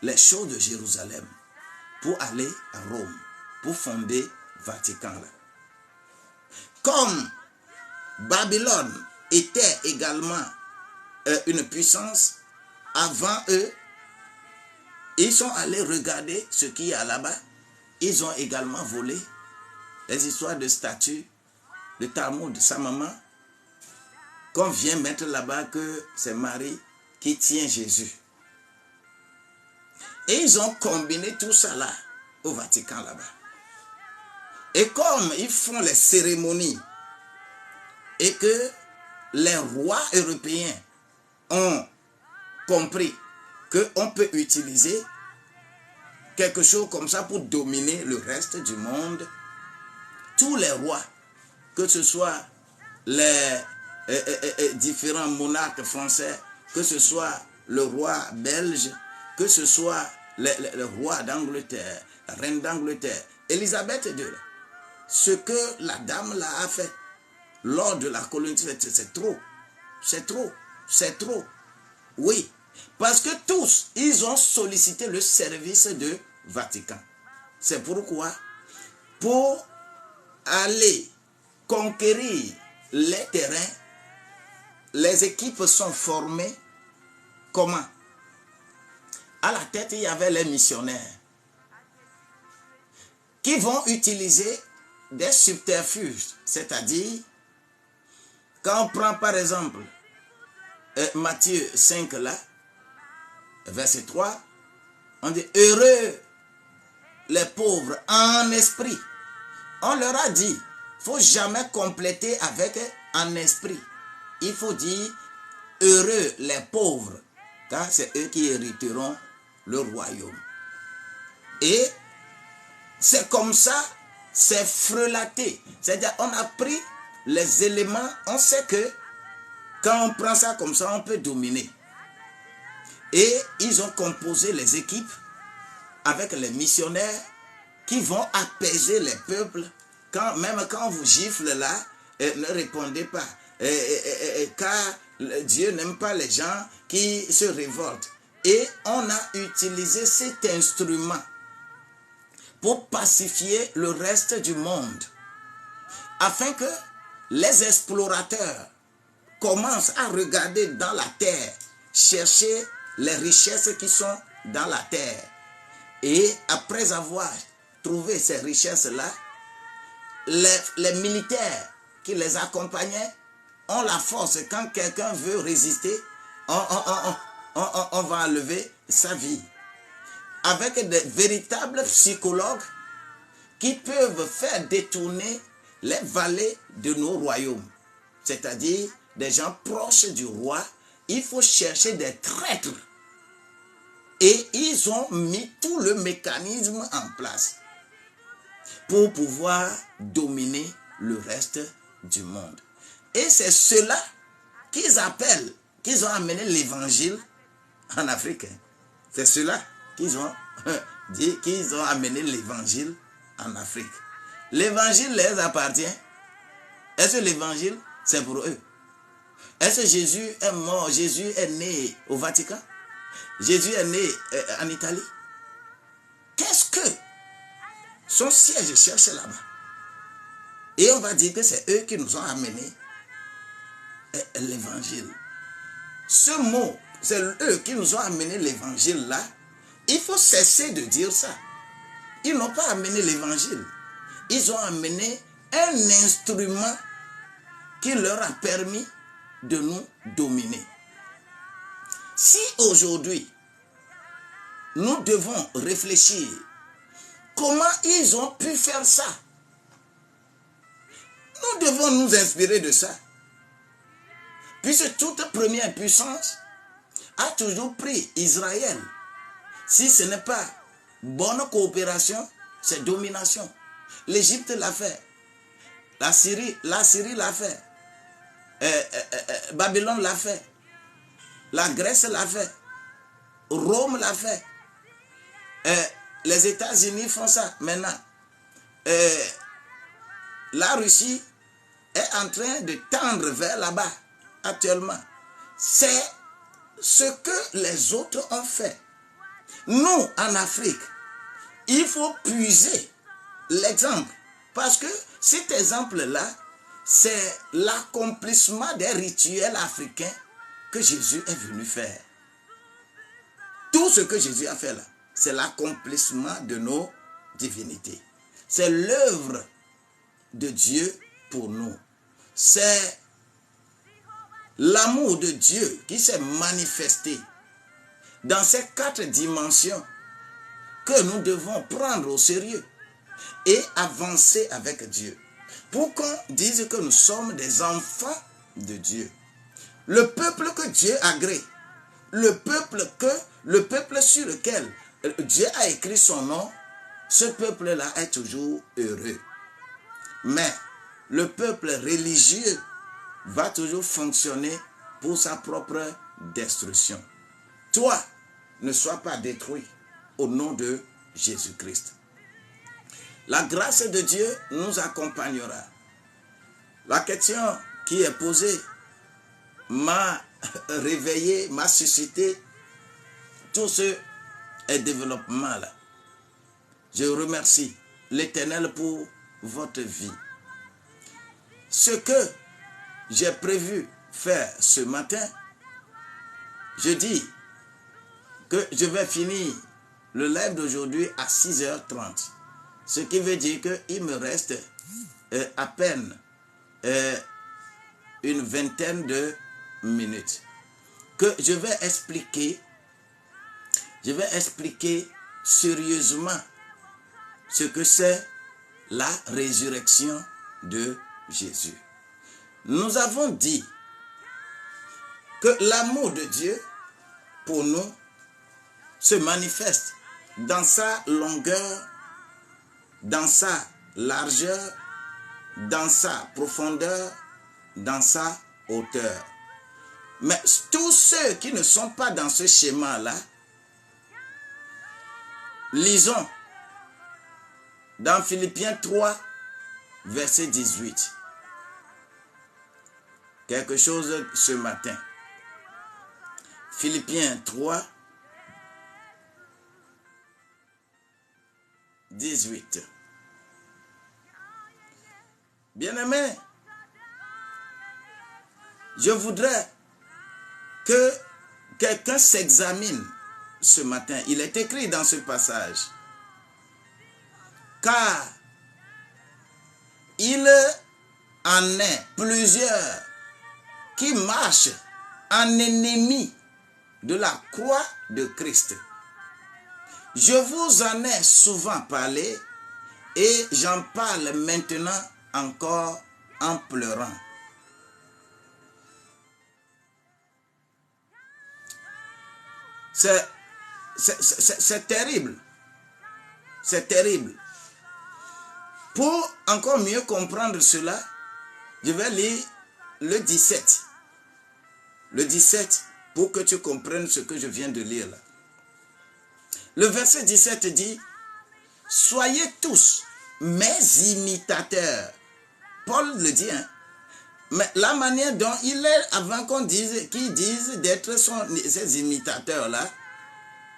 [SPEAKER 1] les choses de Jérusalem pour aller à Rome, pour fonder Vatican là. Comme Babylone était également une puissance, avant eux, ils sont allés regarder ce qu'il y a là-bas. Ils ont également volé les histoires de statues, de Talmud, de sa maman, qu'on vient mettre là-bas que c'est Marie qui tient Jésus. Et ils ont combiné tout ça là, au Vatican là-bas. Et comme ils font les cérémonies, et que les rois européens ont compris qu'on peut utiliser quelque chose comme ça pour dominer le reste du monde, tous les rois, que ce soit les différents monarques français, que ce soit le roi belge, que ce soit le roi d'Angleterre, la reine d'Angleterre, Élisabeth II, ce que la dame là a fait lors de la colonisation, c'est trop, c'est trop, c'est trop. Oui, parce que tous, ils ont sollicité le service de Vatican. C'est pourquoi, pour aller conquérir les terrains, les équipes sont formées. Comment? À la tête, il y avait les missionnaires qui vont utiliser des subterfuges, c'est-à-dire, quand on prend par exemple Matthieu 5 là, verset 3, on dit heureux les pauvres en esprit. On leur a dit, il ne faut jamais compléter avec en esprit. Il faut dire heureux les pauvres, car c'est eux qui hériteront le royaume. Et c'est comme ça, c'est frelaté. C'est-à-dire, on a pris les éléments, on sait que quand on prend ça comme ça, on peut dominer. Et ils ont composé les équipes avec les missionnaires qui vont apaiser les peuples. Même quand on vous gifle là, ne répondez pas. Car Dieu n'aime pas les gens qui se révoltent. Et on a utilisé cet instrument pour pacifier le reste du monde, afin que les explorateurs commencent à regarder dans la terre, chercher les richesses qui sont dans la terre. Et après avoir trouvé ces richesses-là, les militaires qui les accompagnaient ont la force. Quand quelqu'un veut résister, on va enlever sa vie. Avec des véritables psychologues qui peuvent faire détourner les vallées de nos royaumes. C'est-à-dire des gens proches du roi, il faut chercher des traîtres. Et ils ont mis tout le mécanisme en place pour pouvoir dominer le reste du monde. Et c'est cela qu'ils appellent, qu'ils ont amené l'évangile en Afrique. C'est cela qu'ils ont dit, qu'ils ont amené l'évangile en Afrique. L'évangile les appartient. Est-ce que l'évangile, c'est pour eux? Est-ce que Jésus est mort? Jésus est né au Vatican? Jésus est né en Italie? Qu'est-ce que son siège cherche là-bas? Et on va dire que c'est eux qui nous ont amenés l'évangile. Ce mot, c'est eux qui nous ont amené l'évangile là. Il faut cesser de dire ça. Ils n'ont pas amené l'évangile. Ils ont amené un instrument qui leur a permis de nous dominer. Si aujourd'hui, nous devons réfléchir comment ils ont pu faire ça, nous devons nous inspirer de ça. Puisque toute première puissance a toujours pris Israël. Si ce n'est pas bonne coopération, c'est domination. L'Égypte l'a fait. La Syrie l'a fait. Babylone l'a fait. La Grèce l'a fait. Rome l'a fait. Les États-Unis font ça maintenant. La Russie est en train de tendre vers là-bas actuellement. C'est ce que les autres ont fait. Nous, en Afrique, il faut puiser l'exemple. Parce que cet exemple-là, c'est l'accomplissement des rituels africains que Jésus est venu faire. Tout ce que Jésus a fait là, c'est l'accomplissement de nos divinités. C'est l'œuvre de Dieu pour nous. C'est l'amour de Dieu qui s'est manifesté dans ces 4 dimensions que nous devons prendre au sérieux et avancer avec Dieu. Pour qu'on dise que nous sommes des enfants de Dieu. Le peuple que Dieu agrée, le peuple sur lequel Dieu a écrit son nom, ce peuple-là est toujours heureux. Mais le peuple religieux va toujours fonctionner pour sa propre destruction. Toi, ne sois pas détruit au nom de Jésus-Christ. La grâce de Dieu nous accompagnera. La question qui est posée m'a réveillé, m'a suscité tout ce développement-là. Je remercie l'Éternel pour votre vie. Ce que j'ai prévu faire ce matin, je dis que je vais finir le live d'aujourd'hui à 6h30. Ce qui veut dire qu'il me reste à peine une vingtaine de minutes. Que je vais expliquer sérieusement ce que c'est la résurrection de Jésus. Nous avons dit que l'amour de Dieu pour nous se manifeste dans sa longueur, dans sa largeur, dans sa profondeur, dans sa hauteur. Mais tous ceux qui ne sont pas dans ce schéma-là, lisons dans Philippiens 3, verset 18. Quelque chose ce matin. Philippiens 3, 18. Bien-aimés, je voudrais que quelqu'un s'examine ce matin. Il est écrit dans ce passage. Car il en est plusieurs qui marchent en ennemis de la croix de Christ. Je vous en ai souvent parlé et j'en parle maintenant encore en pleurant. C'est terrible. C'est terrible. Pour encore mieux comprendre cela, je vais lire le 17. Le 17 pour que tu comprennes ce que je viens de lire là. Le verset 17 dit, « Soyez tous mes imitateurs. » Paul le dit, hein. Mais la manière dont il est, avant qu'on dise, qu'ils disent d'être ces imitateurs-là,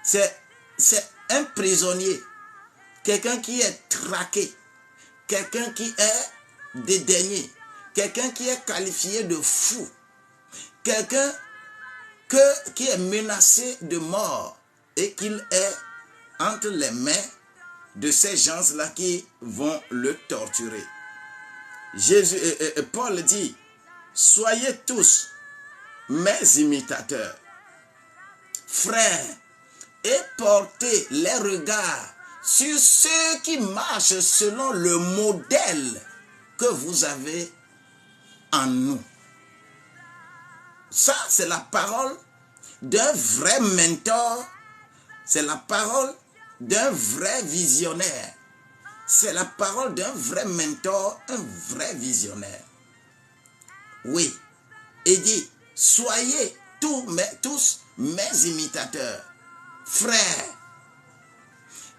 [SPEAKER 1] c'est un prisonnier, quelqu'un qui est traqué, quelqu'un qui est dédaigné, quelqu'un qui est qualifié de fou, quelqu'un qui est menacé de mort et qu'il est entre les mains de ces gens-là qui vont le torturer. Paul dit, soyez tous mes imitateurs, frères, et portez les regards sur ceux qui marchent selon le modèle que vous avez en nous. Ça, c'est la parole d'un vrai mentor, c'est la parole d'un vrai visionnaire. C'est la parole d'un vrai mentor, un vrai visionnaire. Oui, il dit, soyez tous mes imitateurs, frères,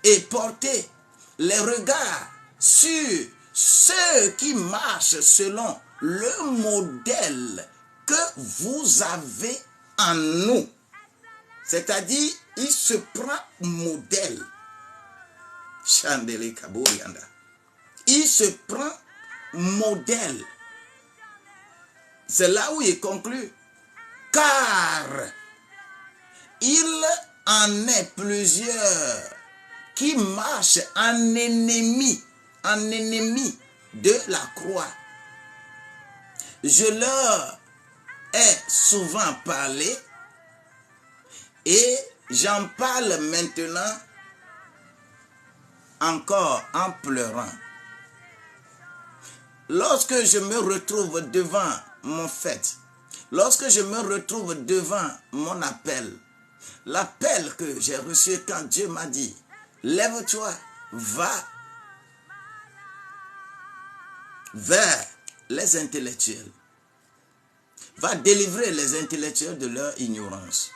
[SPEAKER 1] et portez les regards sur ceux qui marchent selon le modèle que vous avez en nous. C'est-à-dire, il se prend modèle. Chandele Kaborianda. Il se prend modèle. C'est là où il conclut. Car il en est plusieurs qui marchent en ennemi de la croix. Je leur ai souvent parlé et j'en parle maintenant encore en pleurant. Lorsque je me retrouve devant mon fait, lorsque je me retrouve devant mon appel, l'appel que j'ai reçu quand Dieu m'a dit, lève-toi, va vers les intellectuels, va délivrer les intellectuels de leur ignorance.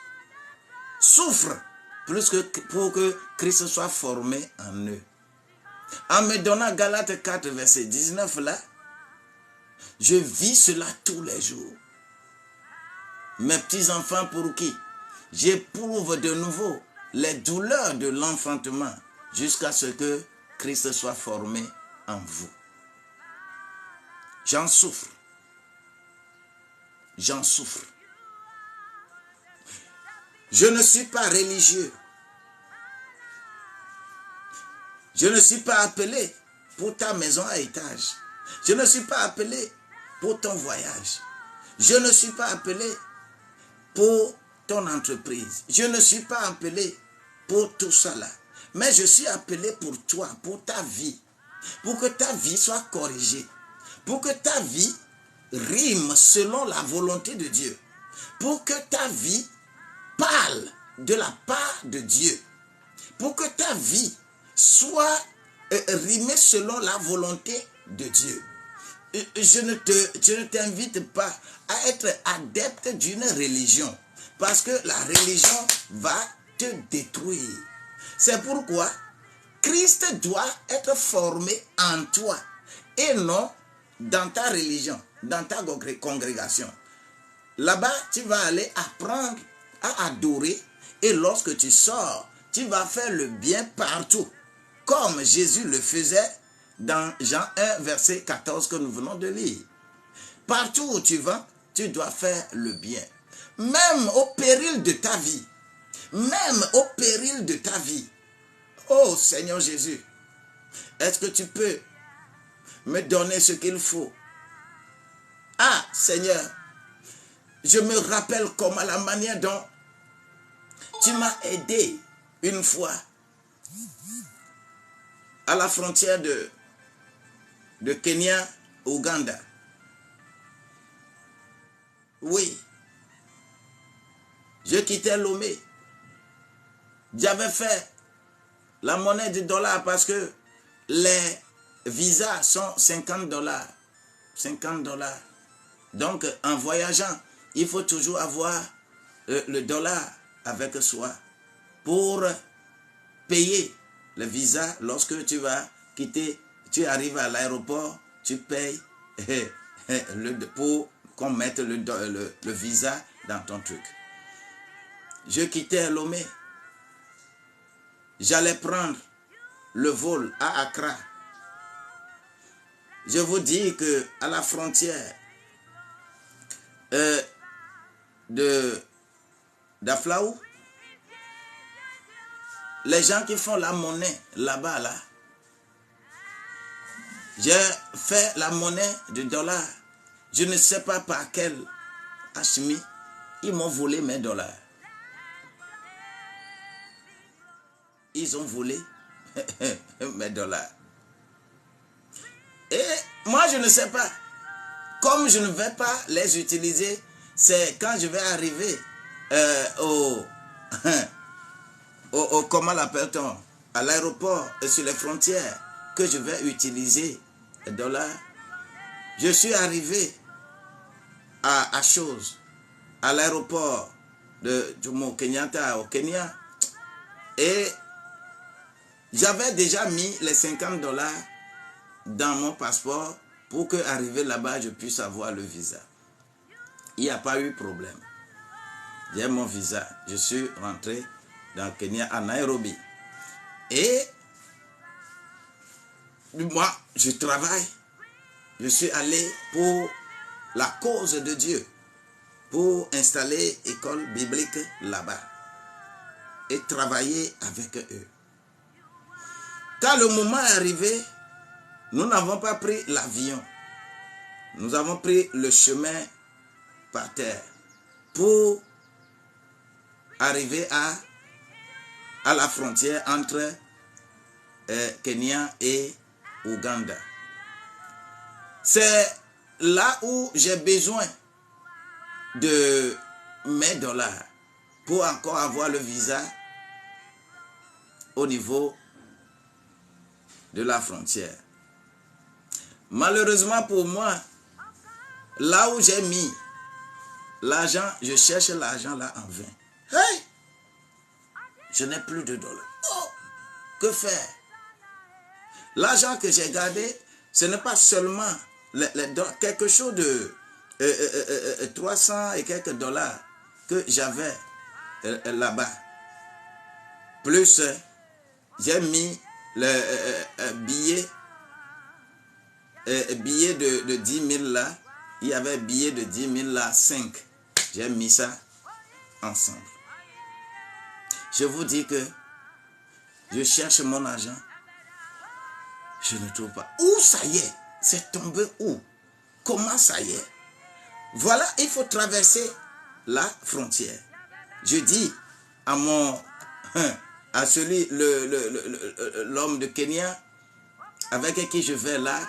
[SPEAKER 1] Souffre plus que pour que Christ soit formé en eux. En me donnant Galates 4, verset 19 là, je vis cela tous les jours. Mes petits-enfants pour qui j'éprouve de nouveau les douleurs de l'enfantement jusqu'à ce que Christ soit formé en vous. J'en souffre. J'en souffre. Je ne suis pas religieux. Je ne suis pas appelé pour ta maison à étage. Je ne suis pas appelé pour ton voyage. Je ne suis pas appelé pour ton entreprise. Je ne suis pas appelé pour tout cela. Mais je suis appelé pour toi, pour ta vie. Pour que ta vie soit corrigée. Pour que ta vie rime selon la volonté de Dieu. Pour que ta vie parle de la part de Dieu. Pour que ta vie soit rimée selon la volonté de Dieu. Je ne t'invite pas à être adepte d'une religion. Parce que la religion va te détruire. C'est pourquoi Christ doit être formé en toi. Et non dans ta religion, dans ta congrégation. Là-bas, tu vas aller apprendre à adorer. Et lorsque tu sors, tu vas faire le bien partout. Comme Jésus le faisait dans Jean 1, verset 14 que nous venons de lire. Partout où tu vas, tu dois faire le bien. Même au péril de ta vie. Même au péril de ta vie. Oh Seigneur Jésus, est-ce que tu peux me donner ce qu'il faut? Ah Seigneur, je me rappelle comme à la manière dont tu m'as aidé une fois à la frontière de Kenya, Ouganda. Oui, je quittais Lomé. J'avais fait la monnaie du dollar parce que les visas sont $50. 50 $. Donc, en voyageant, il faut toujours avoir le dollar avec soi pour payer le visa. Lorsque tu vas quitter, tu arrives à l'aéroport, tu payes pour qu'on mette le visa dans ton truc. Je quittais Lomé. J'allais prendre le vol à Accra. Je vous dis que à la frontière, d'Aflaou, les gens qui font la monnaie là-bas, là, j'ai fait la monnaie du dollar. Je ne sais pas par quel achemi, ils m'ont volé mes dollars. Ils ont volé mes dollars. Et moi, je ne sais pas. Comme je ne vais pas les utiliser, c'est quand je vais arriver comment l'appelle-t-on, à l'aéroport et sur les frontières, que je vais utiliser les dollars. Je suis arrivé à chose, à l'aéroport de Jomo Kenyatta au Kenya, et j'avais déjà mis les 50 dollars dans mon passeport pour que, arrivé là-bas, je puisse avoir le visa. Il n'y a pas eu de problème. J'ai mon visa. Je suis rentré dans le Kenya, à Nairobi. Et moi, je travaille. Je suis allé pour la cause de Dieu, pour installer école biblique là-bas et travailler avec eux. Quand le moment est arrivé, nous n'avons pas pris l'avion. Nous avons pris le chemin par terre pour arriver à la frontière entre Kenya et Ouganda. C'est là où j'ai besoin de mes dollars pour encore avoir le visa au niveau de la frontière. Malheureusement pour moi, là où j'ai mis l'argent, je cherche l'argent là en vain. Hey! Je n'ai plus de dollars. Oh! Que faire? L'argent que j'ai gardé, ce n'est pas seulement quelque chose de 300 et quelques dollars que j'avais là-bas. Plus, j'ai mis le billet de 10 000 là. Il y avait un billet de 10 000 là, 5. J'ai mis ça ensemble. Je vous dis que je cherche mon argent. Je ne trouve pas. Où ça y est? C'est tombé où? Comment ça y est? Voilà, il faut traverser la frontière. Je dis à l'homme de Kenya avec qui je vais là,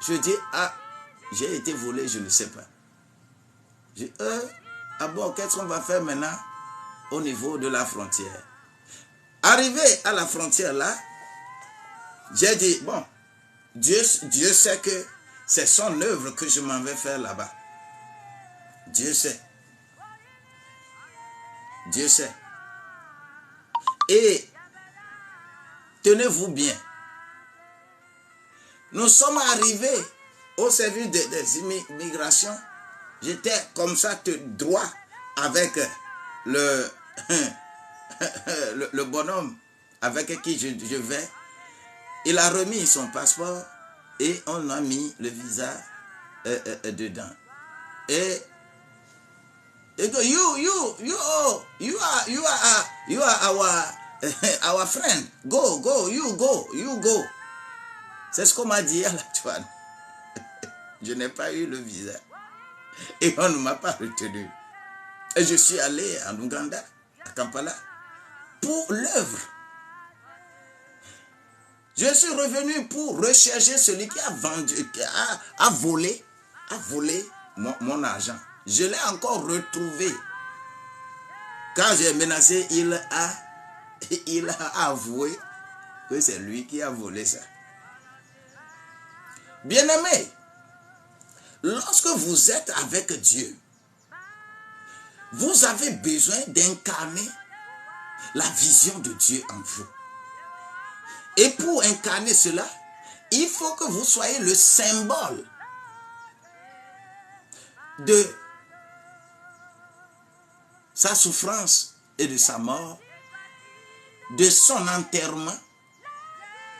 [SPEAKER 1] je dis, ah, j'ai été volé, je ne sais pas. Je dis, ah bon, qu'est-ce qu'on va faire maintenant au niveau de la frontière? Arrivé à la frontière là, j'ai dit, bon, Dieu sait que c'est son œuvre que je m'en vais faire là-bas. Dieu sait. Dieu sait. Et tenez-vous bien. Nous sommes arrivés au service des immigrations. J'étais comme ça, droit avec le bonhomme avec qui je vais. Il a remis son passeport et on a mis le visa dedans. Et you are our friend. Go, you go. C'est ce qu'on m'a dit à la douane. Je n'ai pas eu le visa. Et on ne m'a pas retenu. Et je suis allé en Ouganda, à Kampala, pour l'œuvre. Je suis revenu pour rechercher celui qui a vendu, qui a volé mon argent. Je l'ai encore retrouvé. Quand j'ai menacé, il a avoué que c'est lui qui a volé ça. Bien-aimés, lorsque vous êtes avec Dieu, vous avez besoin d'incarner la vision de Dieu en vous. Et pour incarner cela, il faut que vous soyez le symbole de sa souffrance et de sa mort, de son enterrement.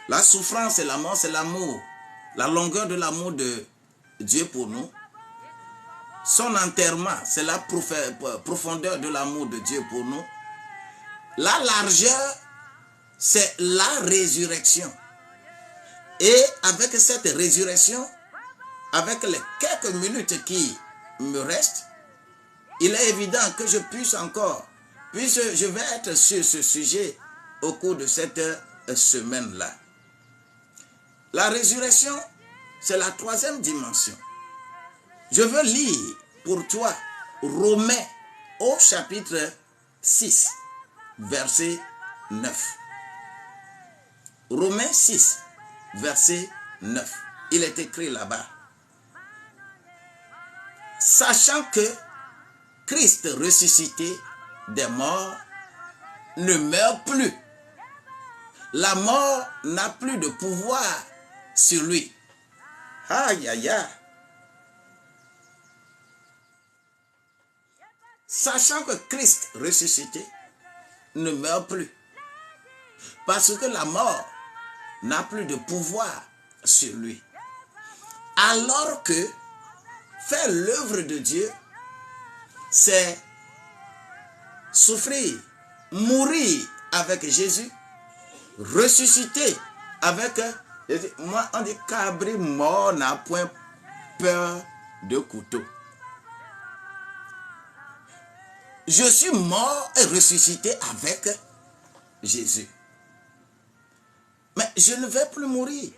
[SPEAKER 1] La souffrance et la mort, c'est l'amour, la longueur de l'amour de Dieu pour nous. son enterrement, c'est la profondeur de l'amour de Dieu pour nous. La largeur, c'est la résurrection. Et avec cette résurrection, avec les quelques minutes qui me restent, il est évident que je puisse encore, puisque je vais être sur ce sujet au cours de cette semaine-là. La résurrection, c'est la troisième dimension. Je veux lire pour toi Romains au chapitre 6, verset 9. Romains 6, verset 9. Il est écrit là-bas. Sachant que Christ ressuscité des morts ne meurt plus. La mort n'a plus de pouvoir sur lui. Aïe, aïe, aïe. Sachant que Christ ressuscité ne meurt plus. Parce que la mort n'a plus de pouvoir sur lui. Alors que faire l'œuvre de Dieu, c'est souffrir, mourir avec Jésus, ressusciter avec Jésus. Moi, on dit cabri mort n'a point peur de couteau. Je suis mort et ressuscité avec Jésus. Mais je ne vais plus mourir.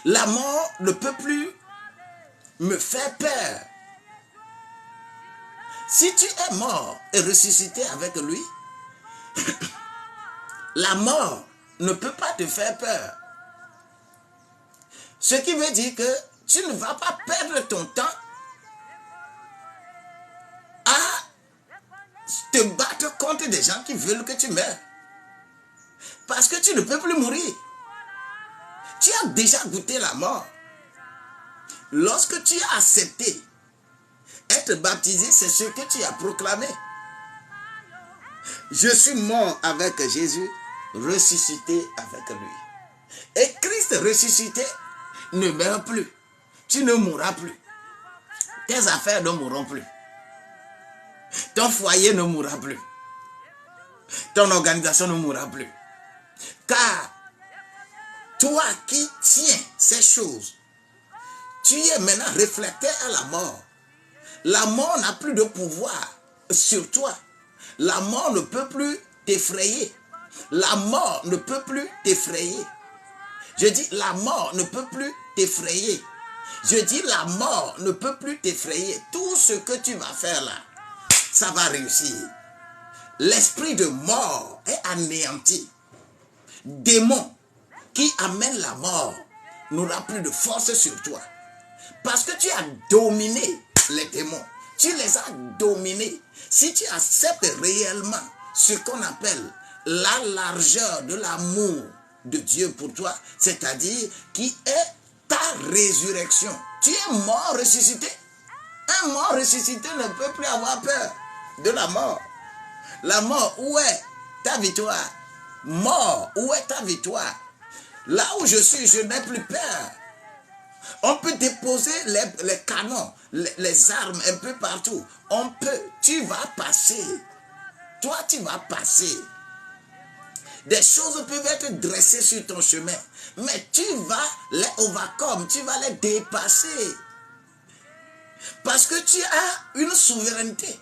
[SPEAKER 1] La mort ne peut plus me faire peur. Si tu es mort et ressuscité avec lui, la mort ne peut pas te faire peur. Ce qui veut dire que tu ne vas pas perdre ton temps à te battre contre des gens qui veulent que tu meurs. Parce que tu ne peux plus mourir. Tu as déjà goûté la mort. Lorsque tu as accepté être baptisé, c'est ce que tu as proclamé. Je suis mort avec Jésus, ressuscité avec lui. Et Christ ressuscité ne meurt plus. Tu ne mourras plus. Tes affaires ne mourront plus. Ton foyer ne mourra plus. Ton organisation ne mourra plus. Car toi qui tiens ces choses, tu es maintenant réfléchis à la mort. La mort n'a plus de pouvoir sur toi. La mort ne peut plus t'effrayer. La mort ne peut plus t'effrayer. Je dis la mort ne peut plus t'effrayer. Je dis la mort ne peut plus t'effrayer. Tout ce que tu vas faire là, ça va réussir. L'esprit de mort est anéanti. Démon qui amène la mort n'aura plus de force sur toi. Parce que tu as dominé les démons. Tu les as dominés. Si tu acceptes réellement ce qu'on appelle la largeur de l'amour de Dieu pour toi, c'est-à-dire qui est ta résurrection. Tu es mort ressuscité. Un mort ressuscité ne peut plus avoir peur de la mort. La mort, où est ta victoire? Mort, où est ta victoire? Là où je suis, je n'ai plus peur. On peut déposer les canons, les armes un peu partout. On peut, tu vas passer. Toi, tu vas passer. Des choses peuvent être dressées sur ton chemin, mais tu vas les overcome, tu vas les dépasser. Parce que tu as une souveraineté,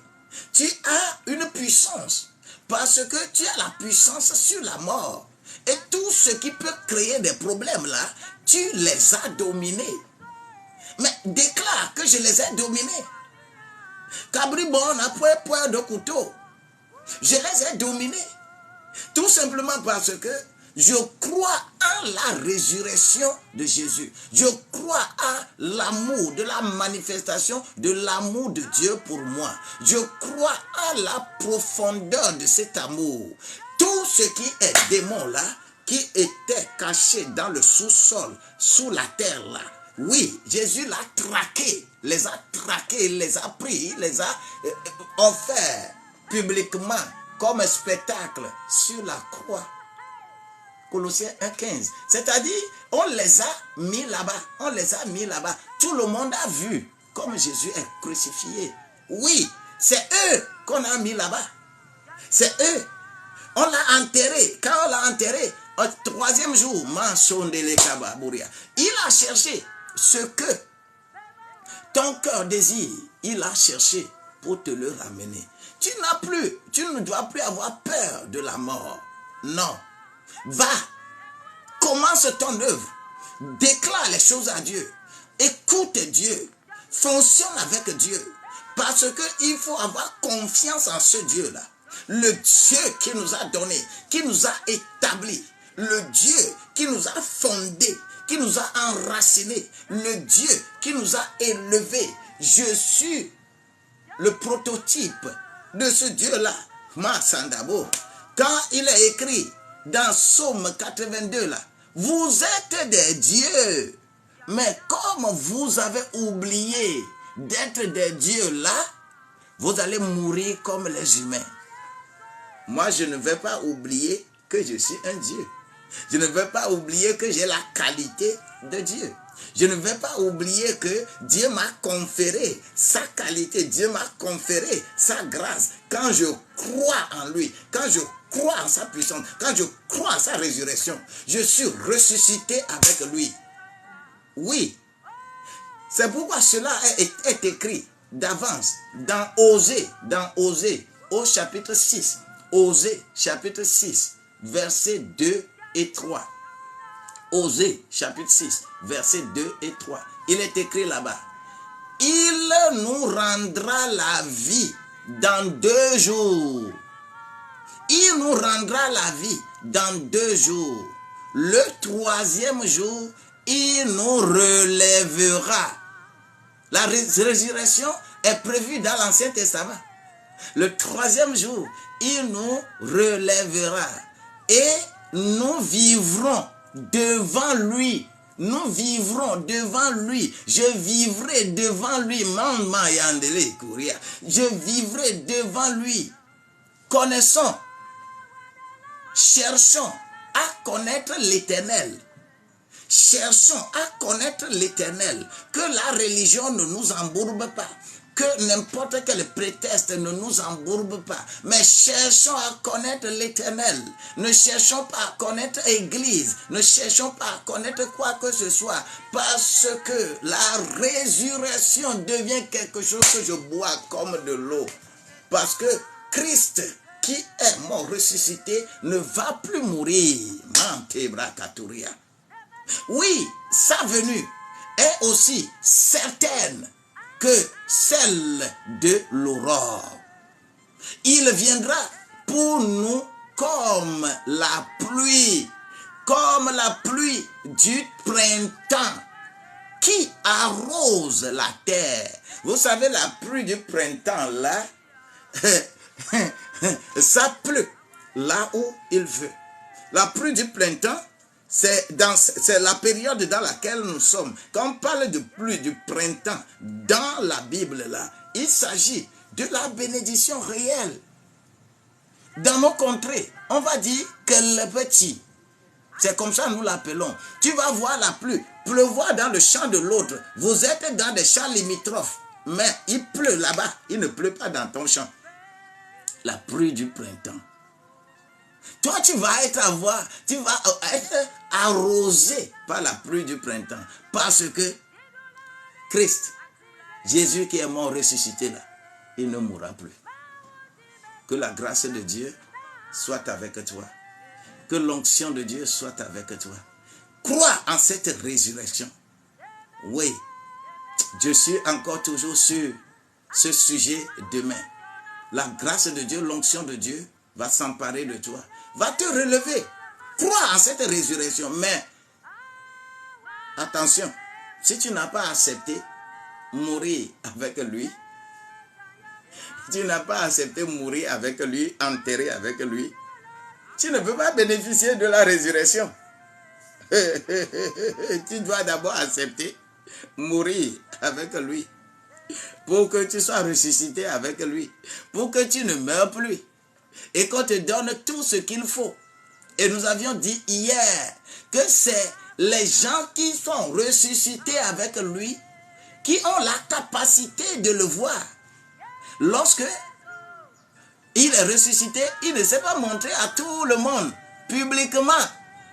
[SPEAKER 1] tu as une puissance. Parce que tu as la puissance sur la mort. Et tout ce qui peut créer des problèmes là, tu les as dominés. Mais déclare que je les ai dominés. Cabribon n'a point peur de couteau. Je les ai dominés. Tout simplement parce que je crois en la résurrection de Jésus. Je crois à l'amour, de la manifestation de l'amour de Dieu pour moi. Je crois à la profondeur de cet amour. Tout ce qui est démon là, qui était caché dans le sous-sol, sous la terre là, oui, Jésus l'a traqué, les a traqués, les a pris, les a offerts publiquement comme un spectacle sur la croix. Colossiens 1,15. C'est-à-dire, on les a mis là-bas. On les a mis là-bas. Tout le monde a vu comme Jésus est crucifié. Oui, c'est eux qu'on a mis là-bas. C'est eux. On l'a enterré. Quand on l'a enterré, au troisième jour, il a cherché ce que ton cœur désire. Il a cherché pour te le ramener. Tu ne dois plus avoir peur de la mort. Non. Va, commence ton œuvre. Déclare les choses à Dieu. Écoute Dieu. Fonctionne avec Dieu. Parce qu'il faut avoir confiance en ce Dieu-là. Le Dieu qui nous a donné, qui nous a établis. Le Dieu qui nous a fondés, qui nous a enracinés. Le Dieu qui nous a élevés. Je suis le prototype de ce Dieu-là. Masandabo. Quand il est écrit dans Psaume 82 là, vous êtes des dieux, mais comme vous avez oublié d'être des dieux là, vous allez mourir comme les humains. Moi, je ne vais pas oublier que je suis un Dieu. Je ne vais pas oublier que j'ai la qualité de Dieu. Je ne vais pas oublier que Dieu m'a conféré sa qualité, Dieu m'a conféré sa grâce. Quand je crois en lui, quand je crois en sa puissance, quand je crois en sa résurrection, je suis ressuscité avec lui. Oui, c'est pourquoi cela est écrit d'avance dans Osée, au chapitre 6. Osée, chapitre 6, versets 2 et 3. Osée, chapitre 6, versets 2 et 3. Il est écrit là-bas. Il nous rendra la vie dans 2 jours. Il nous rendra la vie dans 2 jours. Le 3e jour, il nous relèvera. La résurrection est prévue dans l'Ancien Testament. Le 3e jour, il nous relèvera. Et nous vivrons devant lui. Nous vivrons devant lui. Je vivrai devant lui. Je vivrai devant lui. Connaissons, cherchons à connaître l'Éternel. Cherchons à connaître l'Éternel. Que la religion ne nous embourbe pas. Que n'importe quel prétexte ne nous embourbe pas. Mais cherchons à connaître l'Éternel. Ne cherchons pas à connaître l'Église. Ne cherchons pas à connaître quoi que ce soit. Parce que la résurrection devient quelque chose que je bois comme de l'eau. Parce que Christ, qui est mort ressuscité, ne va plus mourir. Oui, sa venue est aussi certaine que celle de l'aurore. Il viendra pour nous comme la pluie du printemps qui arrose la terre. Vous savez, la pluie du printemps là, ça pleut là où il veut. La pluie du printemps, c'est la période dans laquelle nous sommes. Quand on parle de pluie du printemps dans la Bible là, il s'agit de la bénédiction réelle. Dans nos contrées, on va dire que le petit, c'est comme ça nous l'appelons. Tu vas voir la pluie pleuvoir dans le champ de l'autre. Vous êtes dans des champs limitrophes, mais il pleut là-bas, il ne pleut pas dans ton champ. La pluie du printemps. Toi, tu vas être arrosé par la pluie du printemps. Parce que Christ, Jésus qui est mort ressuscité là, il ne mourra plus. Que la grâce de Dieu soit avec toi. Que l'onction de Dieu soit avec toi. Crois en cette résurrection. Oui, je suis encore toujours sur ce sujet demain. La grâce de Dieu, l'onction de Dieu va s'emparer de toi, va te relever. Crois en cette résurrection, mais attention, si tu n'as pas accepté mourir avec lui, tu n'as pas accepté mourir avec lui, enterré avec lui, tu ne peux pas bénéficier de la résurrection. Tu dois d'abord accepter mourir avec lui pour que tu sois ressuscité avec lui, pour que tu ne meurs plus et qu'on te donne tout ce qu'il faut. Et nous avions dit hier que c'est les gens qui sont ressuscités avec lui qui ont la capacité de le voir. Lorsque il est ressuscité, il ne s'est pas montré à tout le monde publiquement.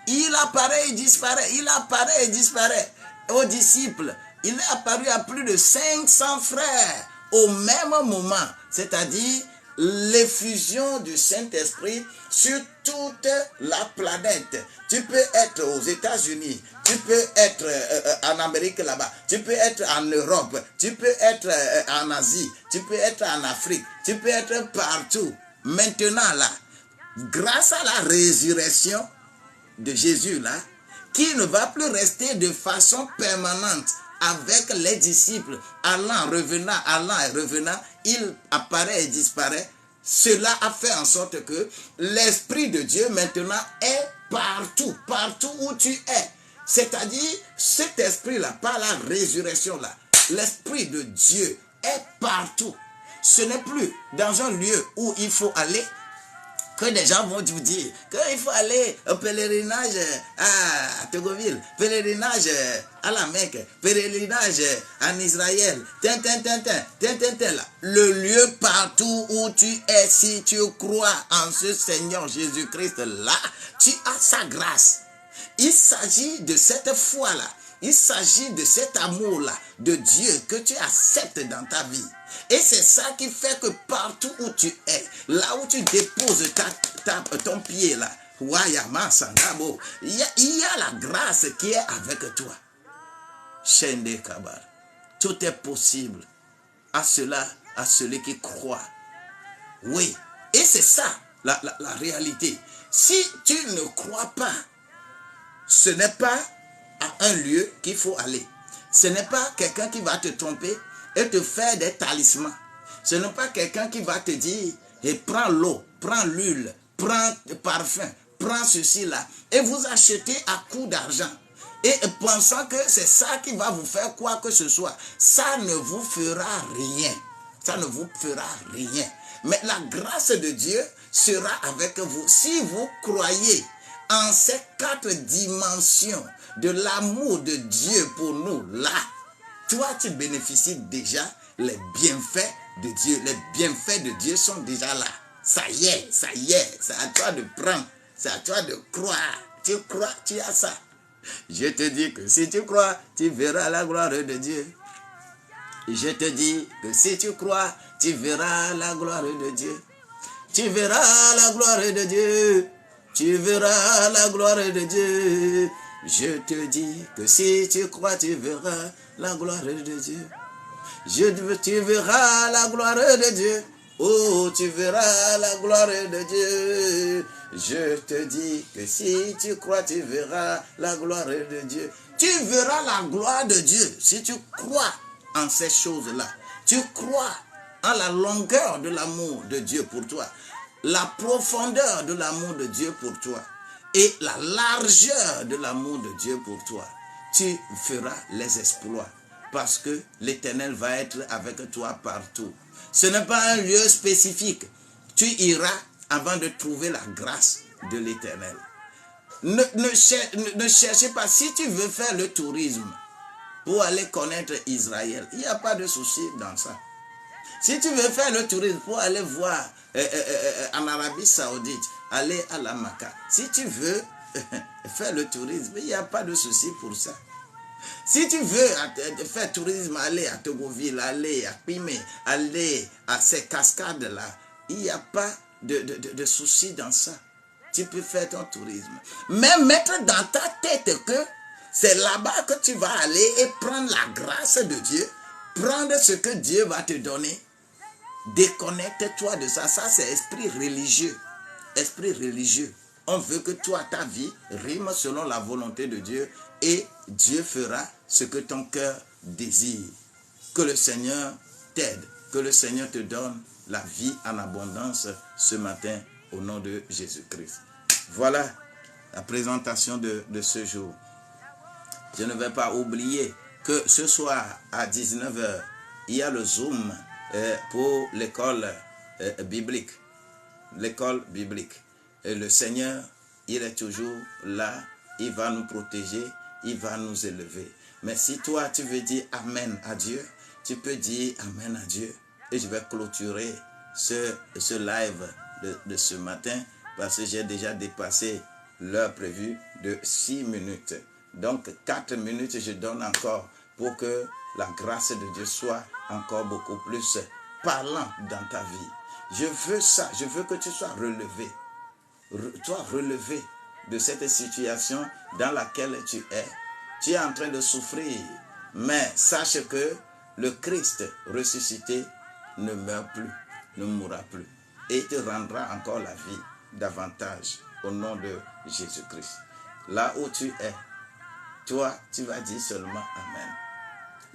[SPEAKER 1] Il apparaît et disparaît, il apparaît et disparaît aux disciples. Il est apparu à plus de 500 frères au même moment, c'est-à-dire l'effusion du Saint-Esprit sur toute la planète. Tu peux être aux États-Unis, tu peux être en Amérique là-bas, tu peux être en Europe, tu peux être en Asie, tu peux être en Afrique, tu peux être partout. Maintenant là, grâce à la résurrection de Jésus là, qui ne va plus rester de façon permanente avec les disciples, allant et revenant, il apparaît et disparaît. Cela a fait en sorte que l'Esprit de Dieu maintenant est partout, partout où tu es. C'est-à-dire, cet esprit-là, par la résurrection-là, l'Esprit de Dieu est partout. Ce n'est plus dans un lieu où il faut aller, que des gens vont vous dire qu'il faut aller au pèlerinage à Togoville, pèlerinage à la Mecque, pèlerinage en Israël, là. Le lieu partout où tu es, si tu crois en ce Seigneur Jésus-Christ là, tu as sa grâce. Il s'agit de cette foi-là, il s'agit de cet amour-là de Dieu que tu acceptes dans ta vie. Et c'est ça qui fait que partout où tu es, là où tu déposes ton pied là, il y a la grâce qui est avec toi. Shende Kabar. Tout est possible à celui qui croit. Oui, et c'est ça la réalité. Si tu ne crois pas, ce n'est pas à un lieu qu'il faut aller. Ce n'est pas quelqu'un qui va te tromper et te faire des talismans. Ce n'est pas quelqu'un qui va te dire, et prends l'eau, prends l'huile, prends le parfum, prends ceci là, et vous achetez à coup d'argent. Et pensant que c'est ça qui va vous faire quoi que ce soit, ça ne vous fera rien. Ça ne vous fera rien. Mais la grâce de Dieu sera avec vous. Si vous croyez en ces 4 dimensions de l'amour de Dieu pour nous, là, toi, tu bénéficies déjà les bienfaits de Dieu. Les bienfaits de Dieu sont déjà là. Ça y est, c'est à toi de prendre, c'est à toi de croire. Tu crois, tu as ça. Je te dis que si tu crois, tu verras la gloire de Dieu. Je te dis que si tu crois, tu verras la gloire de Dieu. Tu verras la gloire de Dieu. Tu verras la gloire de Dieu. Je te dis que si tu crois, tu verras la gloire de Dieu. Tu verras la gloire de Dieu. Oh, tu verras la gloire de Dieu. Je te dis que si tu crois, tu verras la gloire de Dieu. Tu verras la gloire de Dieu si tu crois en ces choses-là. Tu crois en la longueur de l'amour de Dieu pour toi, la profondeur de l'amour de Dieu pour toi et la largeur de l'amour de Dieu pour toi. Tu feras les exploits parce que l'Éternel va être avec toi partout. Ce n'est pas un lieu spécifique. Tu iras avant de trouver la grâce de l'Éternel. Ne cherchez pas. Si tu veux faire le tourisme pour aller connaître Israël, il n'y a pas de souci dans ça. Si tu veux faire le tourisme pour aller voir en Arabie Saoudite, aller à la Mecque, si tu veux faire le tourisme, il n'y a pas de souci pour ça. Si tu veux faire tourisme, aller à Togoville, aller à Pimé, aller à ces cascades-là, il n'y a pas de souci dans ça. Tu peux faire ton tourisme. Mais mettre dans ta tête que c'est là-bas que tu vas aller et prendre la grâce de Dieu, prendre ce que Dieu va te donner. Déconnecte-toi de ça. Ça, c'est esprit religieux. Esprit religieux. On veut que toi, ta vie, rime selon la volonté de Dieu et Dieu fera ce que ton cœur désire. Que le Seigneur t'aide. Que le Seigneur te donne la vie en abondance ce matin au nom de Jésus-Christ. Voilà la présentation de ce jour. Je ne vais pas oublier que ce soir à 19h, il y a le Zoom pour l'école biblique. L'école biblique. Et le Seigneur, il est toujours là. Il va nous protéger. Il va nous élever. Mais si toi, tu veux dire Amen à Dieu, tu peux dire Amen à Dieu. Et je vais clôturer ce live de ce matin parce que j'ai déjà dépassé l'heure prévue de 6 minutes. Donc, 4 minutes, je donne encore pour que la grâce de Dieu soit encore beaucoup plus parlant dans ta vie. Je veux ça, je veux que tu sois relevé. Toi, relevé de cette situation dans laquelle tu es. Tu es en train de souffrir, mais sache que le Christ ressuscité ne meurt plus, ne mourra plus. Et te rendra encore la vie davantage au nom de Jésus-Christ. Là où tu es, toi, tu vas dire seulement Amen.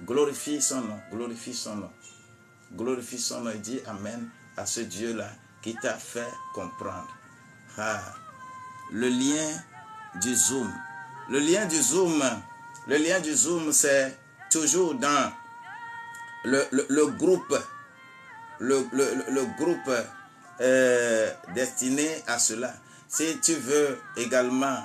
[SPEAKER 1] Glorifie son nom, glorifie son nom. Glorifie son nom et dis Amen à ce Dieu-là qui t'a fait comprendre. Ah, le lien du Zoom. Le lien du Zoom, c'est toujours dans le groupe, le groupe destiné à cela. Si tu veux également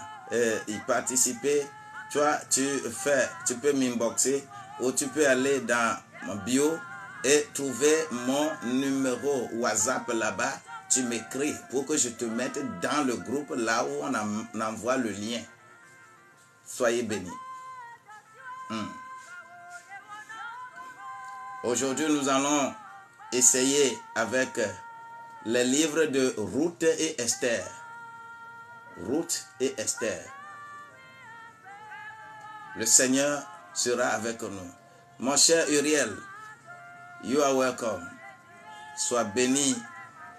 [SPEAKER 1] y participer, tu peux m'inboxer ou tu peux aller dans mon bio et trouver mon numéro WhatsApp là-bas. Tu m'écris pour que je te mette dans le groupe là où on envoie le lien. Soyez bénis. Aujourd'hui, nous allons essayer avec les livres de Ruth et Esther. Ruth et Esther. Le Seigneur sera avec nous. Mon cher Uriel, you are welcome. Sois béni,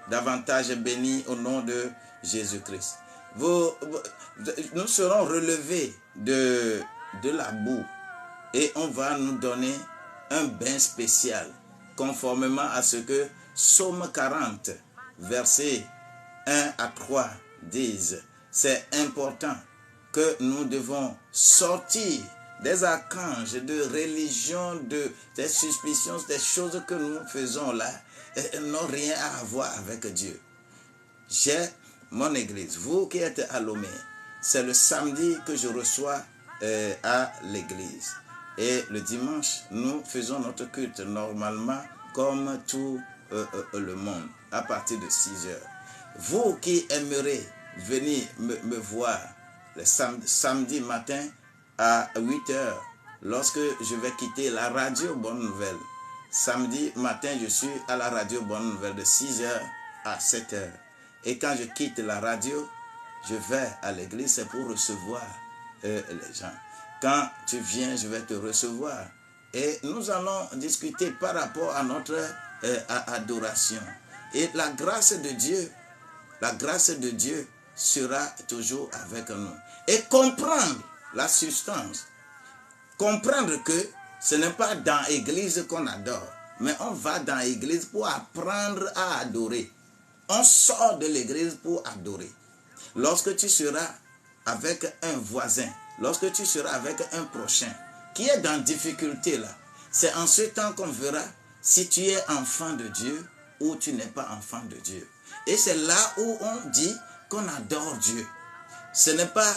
[SPEAKER 1] davantage béni au nom de Jésus-Christ. Nous serons relevés de la boue et on va nous donner un bain spécial, conformément à ce que Psaume 40, versets 1 à 3 disent. C'est important que nous devons sortir des archanges de religion, des suspicions, des choses que nous faisons là, n'ont rien à voir avec Dieu. J'ai mon église. Vous qui êtes à Lomé, c'est le samedi que je reçois à l'église. Et le dimanche, nous faisons notre culte normalement comme tout le monde, à partir de 6 heures. Vous qui aimerez venir me voir le samedi matin à 8 heures, lorsque je vais quitter la radio Bonne Nouvelle. Samedi matin, je suis à la radio Bonne Nouvelle de 6 heures à 7 heures. Et quand je quitte la radio, je vais à l'église, c'est pour recevoir les gens. Quand tu viens, je vais te recevoir. Et nous allons discuter par rapport à notre adoration. Et la grâce de Dieu sera toujours avec nous. Et comprendre la substance. Comprendre que ce n'est pas dans l'église qu'on adore, mais on va dans l'église pour apprendre à adorer. On sort de l'église pour adorer. Lorsque tu seras avec un voisin, lorsque tu seras avec un prochain qui est dans difficulté là, c'est en ce temps qu'on verra si tu es enfant de Dieu ou tu n'es pas enfant de Dieu. Et c'est là où on dit qu'on adore Dieu. Ce n'est pas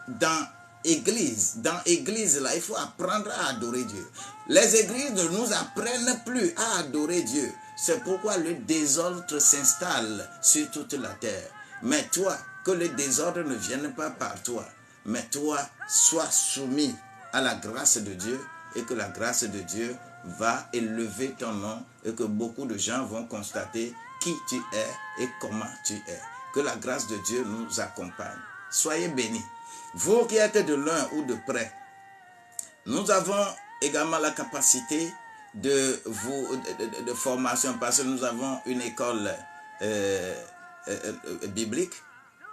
[SPEAKER 1] dans l'église. Dans l'église là, il faut apprendre à adorer Dieu. Les églises ne nous apprennent plus à adorer Dieu. C'est pourquoi le désordre s'installe sur toute la terre. Mais toi, que le désordre ne vienne pas par toi. Mais toi, sois soumis à la grâce de Dieu et que la grâce de Dieu va élever ton nom et que beaucoup de gens vont constater qui tu es et comment tu es. Que la grâce de Dieu nous accompagne. Soyez bénis. Vous qui êtes de loin ou de près, nous avons également la capacité de formation parce que nous avons une école biblique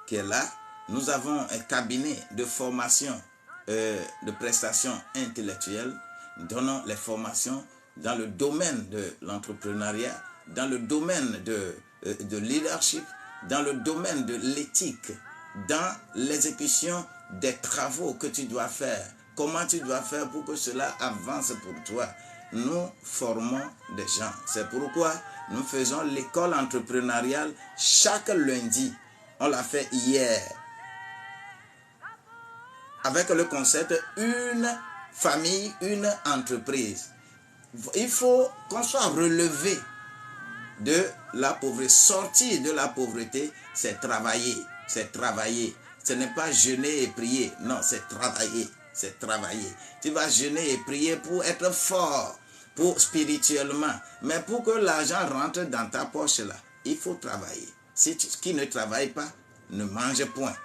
[SPEAKER 1] qui est là. Nous avons un cabinet de formation de prestations intellectuelles. Nous donnons les formations dans le domaine de l'entrepreneuriat, dans le domaine de leadership, dans le domaine de l'éthique, dans l'exécution des travaux que tu dois faire. Comment tu dois faire pour que cela avance pour toi. Nous formons des gens. C'est pourquoi nous faisons l'école entrepreneuriale chaque lundi. On l'a fait hier. Avec le concept une famille, une entreprise. Il faut qu'on soit relevé de la pauvreté. Sortir de la pauvreté, c'est travailler. C'est travailler. Ce n'est pas jeûner et prier. Non, c'est travailler. C'est travailler. Tu vas jeûner et prier pour être fort, pour spirituellement. Mais pour que l'argent rentre dans ta poche là, il faut travailler. Qui ne travaille pas, ne mange point.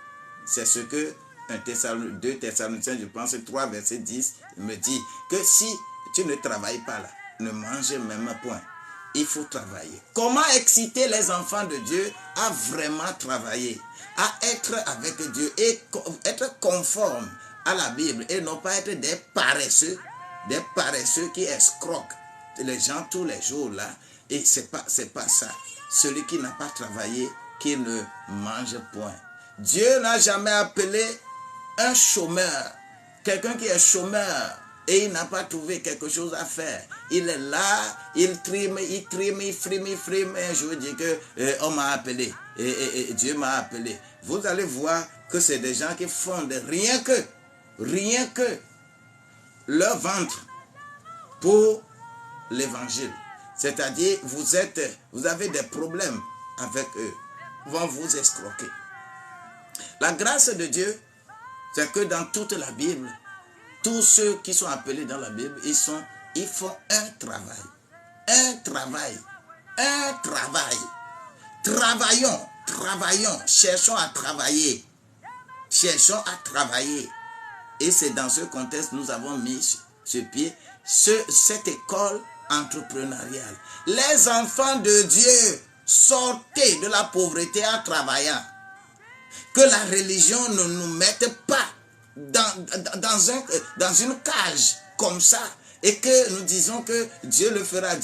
[SPEAKER 1] C'est ce que 2 Thessaloniciens, je pense, 3 verset 10, me dit. Que si tu ne travailles pas là, ne mange même point. Il faut travailler. Comment exciter les enfants de Dieu à vraiment travailler, à être avec Dieu et être conforme à la Bible et non pas être des paresseux qui escroquent les gens tous les jours là. Et c'est pas ça. Celui qui n'a pas travaillé, qui ne mange point. Dieu n'a jamais appelé un chômeur, quelqu'un qui est chômeur et il n'a pas trouvé quelque chose à faire. Il est là, il trime, il frime. Et je veux dire que on m'a appelé et Dieu m'a appelé. Vous allez voir que c'est des gens qui font rien que leur ventre pour l'évangile. C'est-à-dire, vous avez des problèmes avec eux, vont vous escroquer. La grâce de Dieu, c'est que dans toute la Bible, tous ceux qui sont appelés dans la Bible, ils font un travail. Travaillons, cherchons à travailler. Et c'est dans ce contexte que nous avons mis sur pied cette école entrepreneuriale. Les enfants de Dieu, sortez de la pauvreté en travaillant. Que la religion ne nous mette pas dans une cage comme ça et que nous disons que Dieu le fera.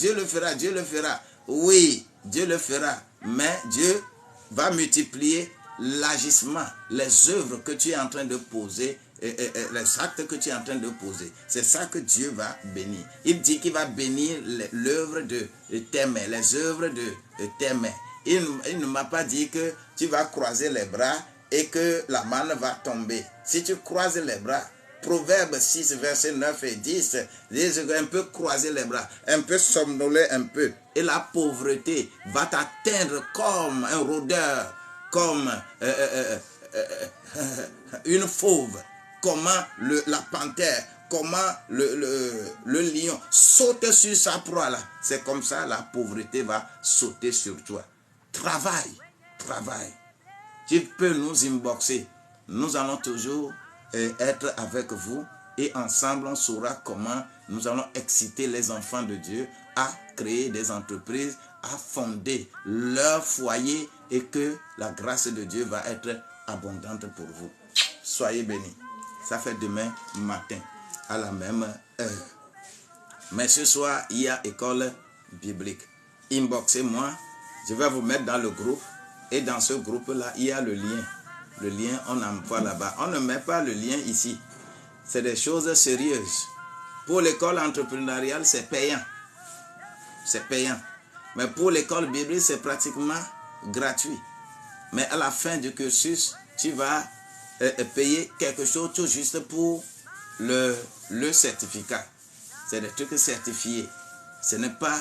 [SPEAKER 1] Oui, Dieu le fera, mais Dieu va multiplier l'agissement, les œuvres que tu es en train de poser, les actes que tu es en train de poser. C'est ça que Dieu va bénir. Il dit qu'il va bénir l'œuvre de tes mains, les œuvres de tes mains. Il ne m'a pas dit que tu vas croiser les bras et que la manne va tomber. Si tu croises les bras, Proverbe 6, verset 9 et 10, disent un peu croiser les bras, un peu somnoler un peu. Et la pauvreté va t'atteindre comme un rôdeur, comme une fauve, comment la panthère, comment le lion saute sur sa proie là. C'est comme ça la pauvreté va sauter sur toi. Travaille. Tu peux nous inboxer. Nous allons toujours être avec vous et ensemble on saura comment nous allons exciter les enfants de Dieu à créer des entreprises, à fonder leur foyer et que la grâce de Dieu va être abondante pour vous. Soyez bénis. Ça fait demain matin à la même heure. Mais ce soir, il y a école biblique. Inboxez-moi. Je vais vous mettre dans le groupe. Et dans ce groupe-là, il y a le lien. Le lien, on envoie là-bas. On ne met pas le lien ici. C'est des choses sérieuses. Pour l'école entrepreneuriale, c'est payant. C'est payant. Mais pour l'école biblique, c'est pratiquement gratuit. Mais à la fin du cursus, tu vas payer quelque chose tout juste pour le certificat. C'est des trucs certifiés. Ce n'est pas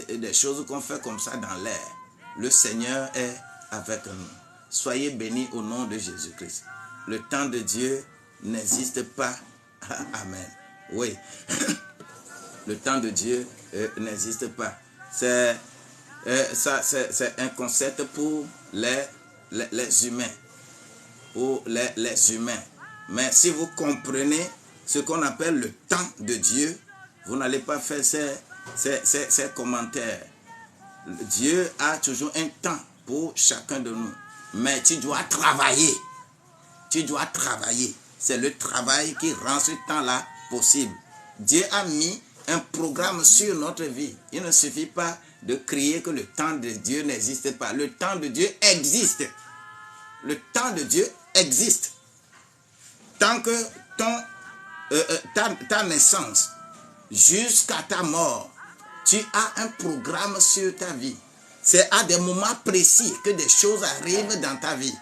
[SPEAKER 1] des choses qu'on fait comme ça dans l'air. Le Seigneur est avec nous. Soyez bénis au nom de Jésus-Christ. Le temps de Dieu n'existe pas. Amen. Oui. Le temps de Dieu n'existe pas. C'est un concept pour les humains. Pour les humains. Mais si vous comprenez ce qu'on appelle le temps de Dieu, vous n'allez pas faire ces commentaires. Dieu a toujours un temps pour chacun de nous. Mais tu dois travailler. Tu dois travailler. C'est le travail qui rend ce temps-là possible. Dieu a mis un programme sur notre vie. Il ne suffit pas de crier que le temps de Dieu n'existe pas. Le temps de Dieu existe. Le temps de Dieu existe. Tant que ta naissance jusqu'à ta mort, tu as un programme sur ta vie. C'est à des moments précis que des choses arrivent dans ta vie.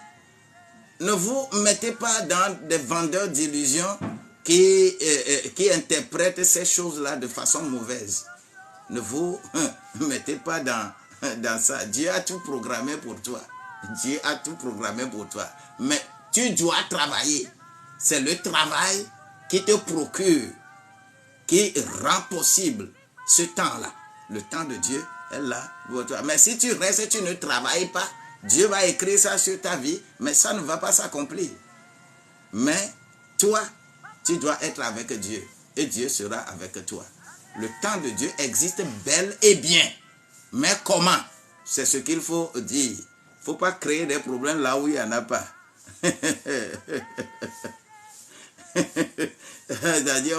[SPEAKER 1] Ne vous mettez pas dans des vendeurs d'illusions qui interprètent ces choses-là de façon mauvaise. Ne vous mettez pas dans ça. Dieu a tout programmé pour toi. Dieu a tout programmé pour toi. Mais tu dois travailler. C'est le travail qui te procure, qui rend possible ce temps-là. Le temps de Dieu est là pour toi. Mais si tu restes et tu ne travailles pas, Dieu va écrire ça sur ta vie, mais ça ne va pas s'accomplir. Mais toi, tu dois être avec Dieu et Dieu sera avec toi. Le temps de Dieu existe bel et bien. Mais comment? C'est ce qu'il faut dire. Il ne faut pas créer des problèmes là où il n'y en a pas. C'est-à-dire,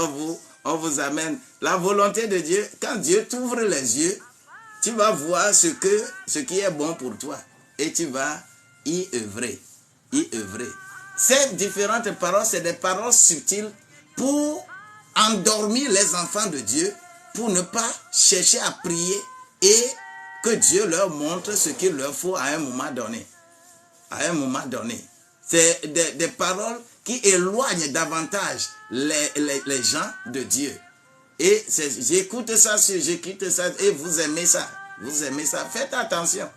[SPEAKER 1] on vous amène la volonté de Dieu. Quand Dieu t'ouvre les yeux, tu vas voir ce qui est bon pour toi. Et tu vas y œuvrer. Ces différentes paroles, c'est des paroles subtiles pour endormir les enfants de Dieu, pour ne pas chercher à prier et que Dieu leur montre ce qu'il leur faut à un moment donné. À un moment donné. C'est des paroles qui éloignent davantage les gens de Dieu. Et j'écoute ça et vous aimez ça. Vous aimez ça. Faites attention.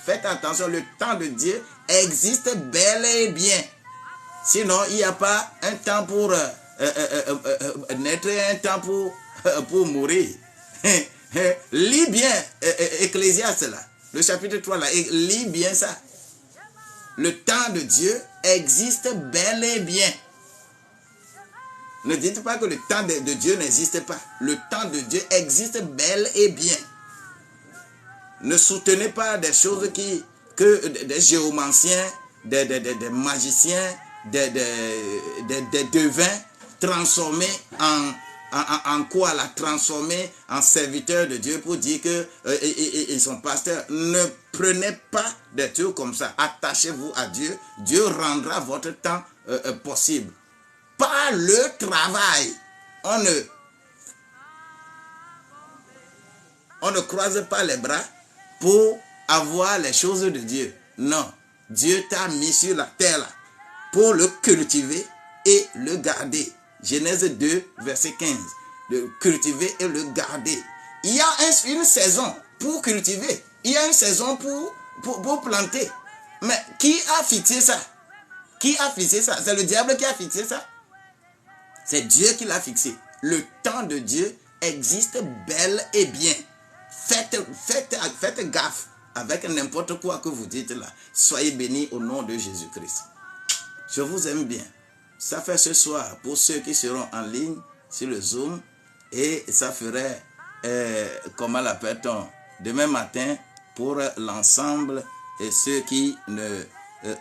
[SPEAKER 1] Faites attention. Le temps de Dieu existe bel et bien. Sinon, il n'y a pas un temps pour naître et un temps pour mourir. Lis bien Ecclésiaste là. Le chapitre 3 là. Et lis bien ça. Le temps de Dieu existe bel et bien. Ne dites pas que le temps de Dieu n'existe pas. Le temps de Dieu existe bel et bien. Ne soutenez pas des choses que des géomanciens, des magiciens, des devins transformés en quoi la transformer en serviteurs de Dieu pour dire que ils sont pasteurs. Ne prenez pas des trucs comme ça. Attachez-vous à Dieu. Dieu rendra votre temps possible. Par le travail. On ne croise pas les bras pour avoir les choses de Dieu. Non. Dieu t'a mis sur la terre là, pour le cultiver et le garder. Genèse 2, verset 15. Le cultiver et le garder. Il y a une saison pour cultiver. Il y a une saison pour planter. Mais qui a fixé ça? Qui a fixé ça? C'est le diable qui a fixé ça? C'est Dieu qui l'a fixé. Le temps de Dieu existe bel et bien. Faites gaffe avec n'importe quoi que vous dites là. Soyez bénis au nom de Jésus-Christ. Je vous aime bien. Ça fait ce soir pour ceux qui seront en ligne sur le Zoom. Et ça ferait, comment l'appelle-t-on, demain matin pour l'ensemble et ceux qui ne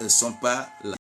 [SPEAKER 1] sont pas là.